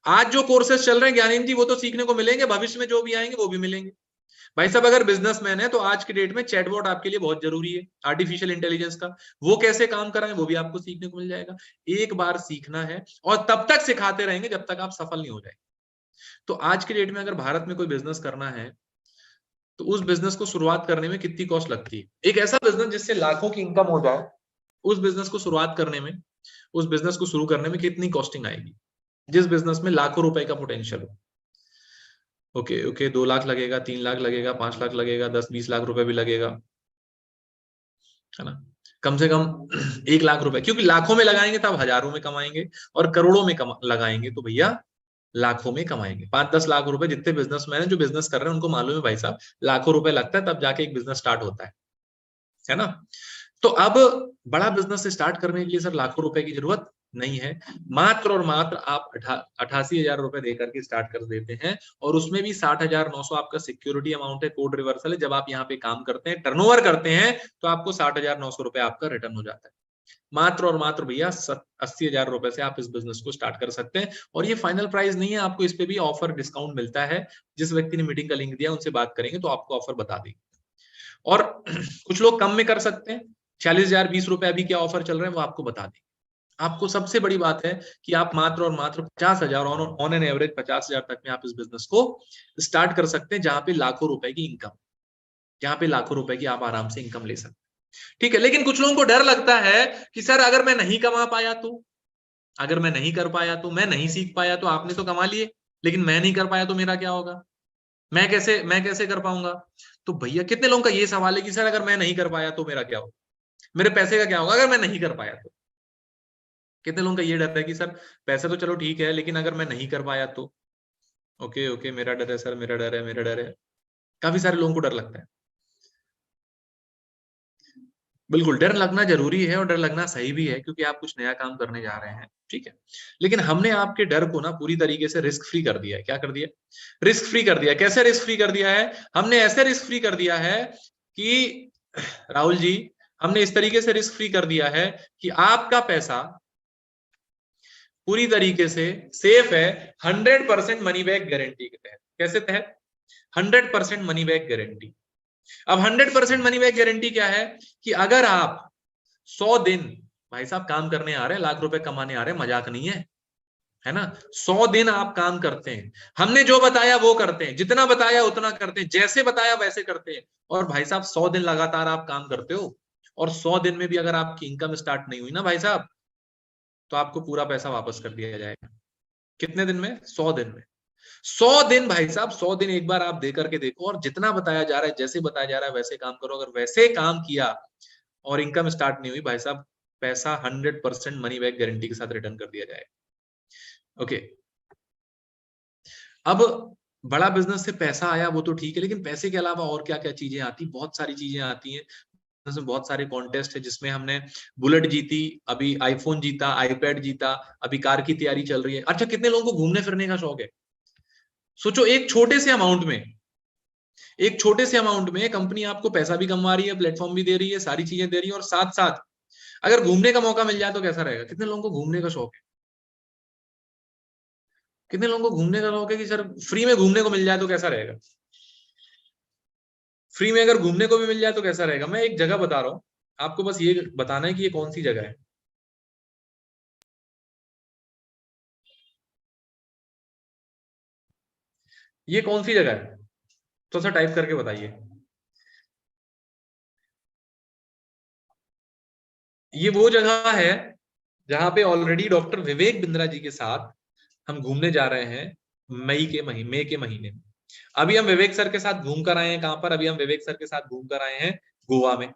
आज जो कोर्सेज चल रहे हैं ज्ञानेंद्र जी, वो तो सीखने को मिलेंगे, भविष्य में जो भी आएंगे वो भी मिलेंगे। भाई साहब अगर बिजनेसमैन है तो आज के डेट में चैटबॉट आपके लिए बहुत जरूरी है, आर्टिफिशियल इंटेलिजेंस का, वो कैसे काम कराएं वो भी आपको सीखने को मिल जाएगा। एक बार सीखना है और तब तक सिखाते रहेंगे जब तक आप सफल नहीं हो जाए। तो आज के डेट में अगर भारत में कोई बिजनेस करना है तो उस बिजनेस को शुरुआत करने में कितनी कॉस्ट लगती है? एक ऐसा बिजनेस जिससे लाखों की इनकम हो जाए, उस बिजनेस को शुरुआत करने में, उस बिजनेस को शुरू करने में कितनी कॉस्टिंग आएगी, जिस बिजनेस में लाखों रुपए का पोटेंशियल हो? ओके ओके, 2 लाख लगेगा, 3 लाख लगेगा, 5 लाख लगेगा, 10-20 लाख रुपए भी लगेगा, है ना? कम से कम 1 लाख रुपए, क्योंकि लाखों में लगाएंगे तब हजारों में कमाएंगे, और करोड़ों में लगाएंगे तो भैया लाखों में कमाएंगे। 5-10 लाख रुपए जितने बिजनेसमैन है जो बिजनेस कर रहे हैं उनको मालूम है भाई साहब, लाखों रुपए लगता है तब जाके एक बिजनेस स्टार्ट होता है ना? तो अब बड़ा बिजनेस स्टार्ट करने के लिए सर लाखों रुपए की जरूरत नहीं है, मात्र और मात्र आप 88,000 रुपए देकर के स्टार्ट कर देते हैं, और उसमें भी 60,900 आपका सिक्योरिटी अमाउंट है, कोड रिवर्सल है। जब आप यहाँ पे काम करते हैं, टर्नओवर करते हैं, तो आपको 60,900 रुपए आपका रिटर्न हो जाता है। मात्र और मात्र भैया 80,000 रुपए से आप इस बिजनेस को स्टार्ट कर सकते हैं, और ये फाइनल प्राइस नहीं है, आपको इस पे भी ऑफर डिस्काउंट मिलता है। जिस व्यक्ति ने मीटिंग का लिंक दिया उनसे बात करेंगे तो आपको ऑफर बता देंगे। और कुछ लोग कम में कर सकते हैं, 40,000 20 रुपए अभी क्या ऑफर चल रहे हैं वो आपको बता देंगे। आपको सबसे बड़ी बात है कि आप मात्र और मात्र 50,000 ऑन एन एवरेज 50,000 तक में आप इस बिजनेस को स्टार्ट कर सकते हैं, जहां पे लाखों रुपए की इनकम, जहां पे लाखों रुपए की आप आराम से इनकम ले सकते हैं। ठीक है, लेकिन कुछ लोगों को डर लगता है कि सर अगर मैं नहीं कमा पाया तो, अगर मैं नहीं कर पाया तो, मैं नहीं सीख पाया तो, आपने तो कमा लिए लेकिन मैं नहीं कर पाया तो मेरा क्या होगा, मैं कैसे कर पाऊंगा? तो भैया कितने लोगों का ये सवाल है कि सर अगर मैं नहीं कर पाया तो मेरा क्या होगा, मेरे पैसे का क्या होगा अगर मैं नहीं कर पाया तो? कितने लोगों का ये डर है कि सर पैसे तो चलो ठीक है लेकिन अगर मैं नहीं कर पाया तो? ओके ओके, मेरा डर है सर, मेरा डर है, मेरा डर है। काफी सारे लोगों को डर लगता है। बिल्कुल, डर लगना जरूरी है और डर लगना सही भी है, क्योंकि आप कुछ नया काम करने जा रहे हैं, ठीक है। लेकिन हमने आपके डर को ना पूरी तरीके से रिस्क फ्री कर दिया है। क्या कर दिया? रिस्क फ्री कर दिया। कैसे रिस्क फ्री कर दिया है? हमने ऐसे रिस्क फ्री कर दिया है कि राहुल जी, हमने इस तरीके से रिस्क फ्री कर दिया है कि आपका पैसा पूरी तरीके से सेफ है, 100% मनी बैक गारंटी के तहत। कैसे तहत? 100% मनी बैक गारंटी। अब 100% मनी बैक गारंटी क्या है कि अगर आप 100 दिन भाई साहब काम करने आ रहे हैं, लाख रुपए कमाने आ रहे हैं, मजाक नहीं है ना? 100 दिन आप काम करते हैं, हमने जो बताया वो करते हैं, जितना बताया उतना करते हैं, जैसे बताया वैसे करते हैं, और भाई साहब 100 दिन लगातार आप काम करते हो, और 100 दिन में भी अगर आपकी इनकम स्टार्ट नहीं हुई ना भाई साहब, तो आपको पूरा पैसा वापस कर दिया जाएगा। कितने दिन में? 100 दिन में। 100 दिन भाई साहब, 100 दिन एक बार आप दे करके देखो, और जितना बताया जा रहा है, जैसे बताया जा रहा है वैसे काम करो। अगर वैसे काम किया और इनकम स्टार्ट नहीं हुई, भाई साहब पैसा 100% मनी बैक गारंटी के साथ रिटर्न कर दिया जाएगा। ओके, अब बड़ा बिजनेस से पैसा आया वो तो ठीक है, लेकिन पैसे के अलावा और क्या क्या चीजें आती? बहुत सारी चीजें आती हैं। में बहुत सारे कॉन्टेस्ट है जिसमें हमने बुलेट जीती, अभी आईफोन जीता, आईपैड जीता, अभी कार की तैयारी चल रही है। अच्छा, कितने लोगों को घूमने फिरने का शौक है? सोचो, एक छोटे से अमाउंट में कंपनी आपको पैसा भी कमा रही है, प्लेटफॉर्म भी दे रही है, सारी चीजें दे रही है, और साथ साथ अगर घूमने का मौका मिल जाए तो कैसा रहेगा? कितने लोगों को घूमने का शौक है? कितने लोगों को घूमने का शौक है कि सर फ्री में घूमने को मिल जाए तो कैसा रहेगा? फ्री में अगर घूमने को भी मिल जाए तो कैसा रहेगा? मैं एक जगह बता रहा हूं आपको, बस ये बताना है कि ये कौन सी जगह है। ये कौन सी जगह है? तो सर टाइप करके बताइए। ये वो जगह है जहां पे ऑलरेडी डॉक्टर विवेक बिंद्रा जी के साथ हम घूमने जा रहे हैं मई के महीने में। अभी हम विवेक सर के साथ घूम कर आए हैं। कहां पर? अभी हम विवेक सर के साथ घूम कर आए हैं गोवा में।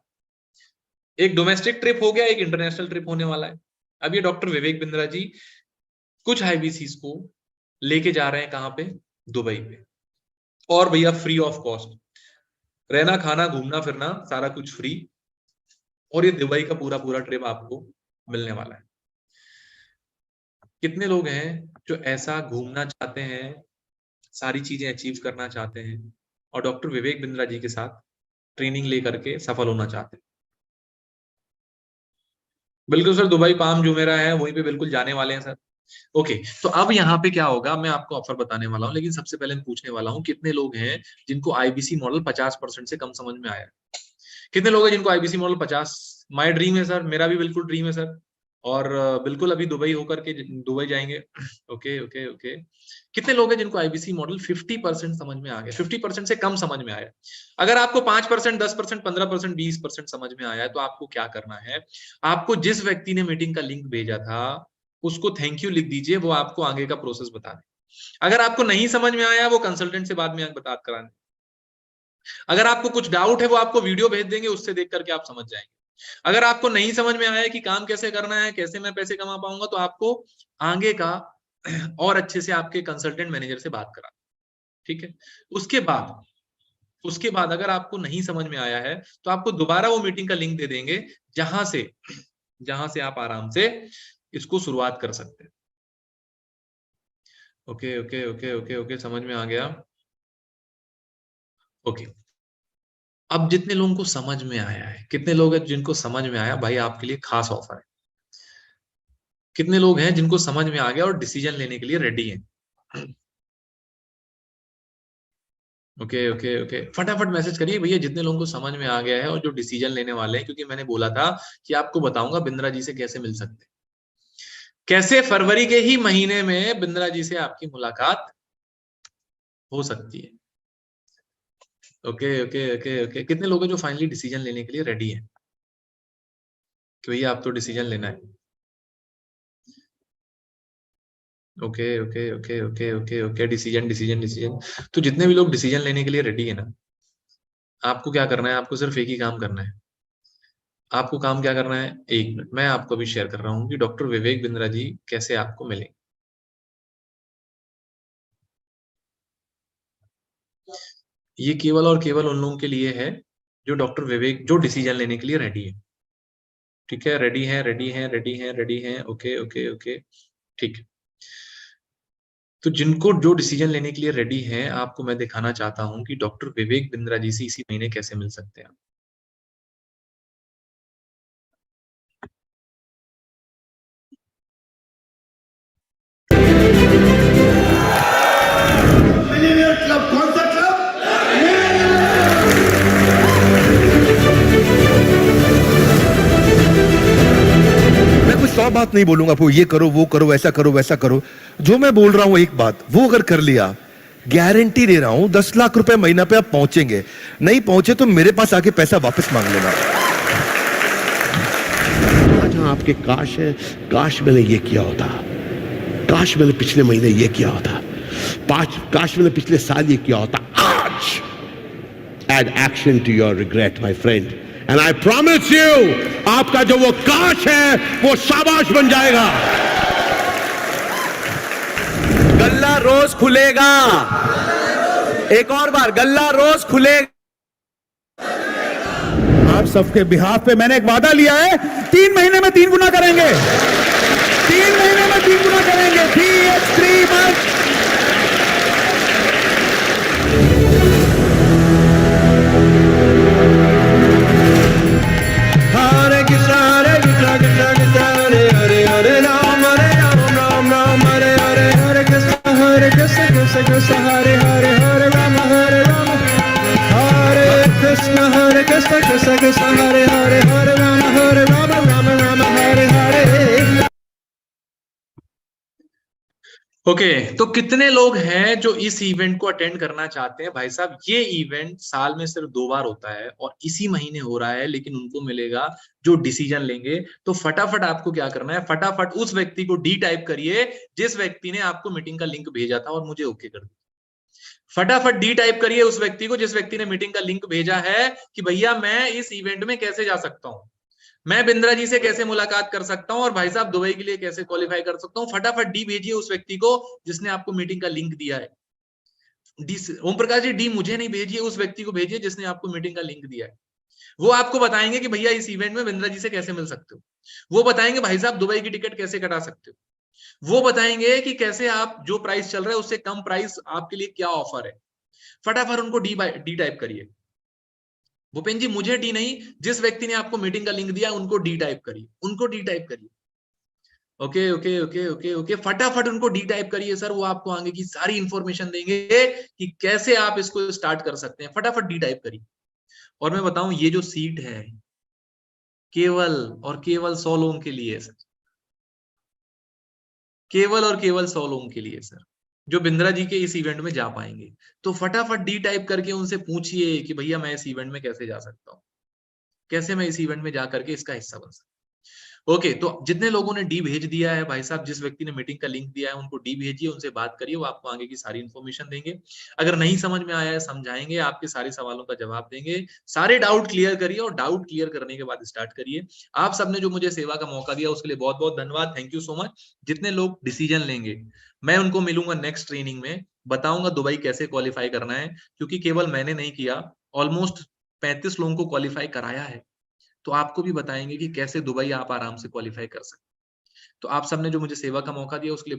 एक डोमेस्टिक ट्रिप हो गया, एक इंटरनेशनल ट्रिप होने वाला है। अब ये डॉक्टर विवेक बिंद्रा जी कुछ आईबीसीज को लेके जा रहे हैं। कहां पे? दुबई पे। और भैया फ्री ऑफ कॉस्ट, रहना खाना घूमना फिरना सारा कुछ फ्री, और ये दुबई का पूरा पूरा ट्रिप आपको मिलने वाला है। कितने लोग हैं जो ऐसा घूमना चाहते हैं, सारी चीजें अचीव करना चाहते हैं, और डॉक्टर विवेक बिंद्रा जी के साथ ट्रेनिंग लेकर के सफल होना चाहते हैं? बिल्कुल सर, दुबई पाम जुमेरा है, वहीं पे बिल्कुल जाने वाले हैं सर। ओके, तो अब यहाँ पे क्या होगा, मैं आपको ऑफर बताने वाला हूँ, लेकिन सबसे पहले मैं पूछने वाला हूँ कितने लोग हैं जिनको आईबीसी मॉडल 50% से कम समझ में आया? कितने लोग हैं जिनको आईबीसी मॉडल 50? माय ड्रीम है सर, मेरा भी बिल्कुल ड्रीम है सर। और बिल्कुल अभी दुबई होकर के दुबई जाएंगे। Okay okay okay. कितने लोग हैं जिनको आईबीसी मॉडल 50% समझ में आ गया, 50% से कम समझ में आया? अगर आपको 5%, 10%, 15%, 20% समझ में आया है तो आपको क्या करना है, आपको जिस व्यक्ति ने मीटिंग का लिंक भेजा था उसको थैंक यू लिख दीजिए, वो आपको आगे का प्रोसेस बता दे। अगर आपको नहीं समझ में आया वो कंसल्टेंट से बाद में बात कराने। अगर आपको कुछ डाउट है वो आपको वीडियो भेज देंगे, उससे देख करके आप समझ जाएंगे। अगर आपको नहीं समझ में आया कि काम कैसे करना है, कैसे मैं पैसे कमा पाऊंगा, तो आपको आगे का और अच्छे से आपके कंसल्टेंट मैनेजर से बात करा। ठीक है। उसके बाद अगर आपको नहीं समझ में आया है तो आपको दोबारा वो मीटिंग का लिंक दे देंगे, जहां से आप आराम से इसको शुरुआत कर सकते हैं। Okay okay okay okay okay, समझ में आ गया। ओके, अब जितने लोगों को समझ में आया है, कितने लोग हैं जिनको समझ में आया, भाई आपके लिए खास ऑफर है। कितने लोग हैं जिनको समझ में आ गया और डिसीजन लेने के लिए रेडी हैं? ओके ओके ओके, फटाफट मैसेज करिए भैया जितने लोगों को समझ में आ गया है और जो डिसीजन लेने वाले हैं, क्योंकि मैंने बोला था कि आपको बताऊंगा बिंद्रा जी से कैसे मिल सकते हैं, कैसे फरवरी के ही महीने में बिंद्रा जी से आपकी मुलाकात हो सकती है। ओके ओके ओके ओके, कितने लोग हैं जो फाइनली डिसीजन लेने के लिए रेडी है कि भैया आप तो डिसीजन लेना है? Okay okay okay okay okay okay, decision decision decision. तो जितने भी लोग डिसीजन लेने के लिए रेडी है ना, आपको क्या करना है, आपको सिर्फ एक ही काम करना है। आपको काम क्या करना है, 1 मिनट मैं आपको अभी शेयर कर रहा हूँ कि डॉक्टर विवेक बिंद्रा जी कैसे आपको मिलेंगे। ये केवल और केवल उन लोगों के लिए है जो डॉक्टर विवेक, जो डिसीजन लेने के लिए रेडी है। ठीक है, रेडी है रेडी है रेडी है रेडी है, ओके ओके ओके, ठीक है। तो जिनको जो डिसीजन लेने के लिए रेडी है, आपको मैं दिखाना चाहता हूं कि डॉक्टर विवेक बिंद्रा जी से इसी महीने कैसे मिल सकते हैं। क्लब कौन सा क्लब? मैं कुछ 100 बात नहीं बोलूंगा आपको, ये करो वो करो ऐसा करो वैसा करो। जो मैं बोल रहा हूं एक बात, वो अगर कर लिया, गारंटी दे रहा हूं 10 लाख रुपए महीना पे आप पहुंचेंगे। नहीं पहुंचे तो मेरे पास आके पैसा वापस मांग लेना। जहां आपके काश है, काश मैंने ये किया होता, काश मैंने पिछले महीने ये किया होता, काश मैंने पिछले साल ये किया होता। आज add action to your regret, my friend, and I promise you, आपका जो वो काश है वो शाबाश बन जाएगा। गल्ला रोज खुलेगा, एक और बार गल्ला रोज खुलेगा। आप सबके बिहाफ पे मैंने एक वादा लिया है, 3 महीने में 3 गुना करेंगे, 3 महीने में 3 गुना करेंगे। 3 months। हरे कृष्णा कृष्णा कृष्णा हरे हरे हरे राम राम राम हरे हरे हरे कृष्ण कृष्ण कृष्ण हरे हरे हरे राम हरे कृष्ण कृष्ण कृष्ण हरे हरे हरे राम राम हरे हरे। ओके, तो कितने लोग हैं जो इस इवेंट को अटेंड करना चाहते हैं? भाई साहब, ये इवेंट साल में सिर्फ 2 बार होता है और इसी महीने हो रहा है, लेकिन उनको मिलेगा जो डिसीजन लेंगे। तो फटाफट आपको क्या करना है, फटाफट उस व्यक्ति को डी टाइप करिए जिस व्यक्ति ने आपको मीटिंग का लिंक भेजा था और मुझे ओके कर दिया। फटाफट डी टाइप करिए उस व्यक्ति को जिस व्यक्ति ने मीटिंग का लिंक भेजा है कि भैया मैं इस इवेंट में कैसे जा सकता हूं, मैं बिंद्रा जी से कैसे मुलाकात कर सकता हूं, और भाई साहब दुबई के लिए कैसे क्वालिफाई कर सकता हूं। फटाफट डी भेजिए उस व्यक्ति को जिसने आपको मीटिंग का लिंक दिया है। डी ओम प्रकाश जी, डी मुझे नहीं भेजिए, उस व्यक्ति को भेजिए जिसने आपको मीटिंग का लिंक दिया है। वो आपको बताएंगे कि भैया इस इवेंट में बिंद्रा जी से कैसे मिल सकते हो, वो बताएंगे भाई साहब दुबई की टिकट कैसे कटा सकते हो, वो बताएंगे कि कैसे आप जो प्राइस चल रहा है उससे कम प्राइस आपके लिए क्या ऑफर है। फटाफट उनको डी टाइप करिए। भूपेन जी मुझे डी नहीं, जिस व्यक्ति ने आपको मीटिंग का लिंक दिया उनको डी टाइप करिए, उनको डी टाइप करिए। Okay okay okay okay okay, फटाफट उनको डी टाइप करिए सर, वो आपको आगे की सारी इंफॉर्मेशन देंगे कि कैसे आप इसको स्टार्ट कर सकते हैं। फटाफट डी टाइप करिए। और मैं बताऊं, ये जो सीट है केवल और केवल 100 लोगों के लिए है सर, केवल और केवल 100 लोगों के लिए सर, जो बिंद्रा जी के इस इवेंट में जा पाएंगे। तो फटाफट डी टाइप करके उनसे पूछिए कि भैया मैं इस इवेंट में कैसे जा सकता हूँ, कैसे मैं इस इवेंट में जा करके इसका हिस्सा बन सकता हूँ। ओके, तो जितने लोगों ने डी भेज दिया है भाई साहब, जिस व्यक्ति ने मीटिंग का लिंक दिया है उनको डी भेजिए, उनसे बात करिए, वो आपको आगे की सारी इन्फॉर्मेशन देंगे। अगर नहीं समझ में आया है समझाएंगे, आपके सारे सवालों का जवाब देंगे, सारे डाउट क्लियर करिए और डाउट क्लियर करने के बाद स्टार्ट करिए। आप सबने जो मुझे सेवा का मौका दिया उसके लिए बहुत बहुत धन्यवाद, थैंक यू सो मच। जितने लोग डिसीजन लेंगे मैं उनको मिलूंगा नेक्स्ट ट्रेनिंग में, बताऊंगा दुबई कैसे क्वालिफाई करना है, क्योंकि केवल मैंने नहीं किया, ऑलमोस्ट 35 लोगों को क्वालिफाई कराया है। तो आपको भी बताएंगे कि कैसे दुबई आप आराम से क्वालिफाई कर सकते हैं। तो आप सबने जो मुझे सेवा का मौका दिया उसके लिए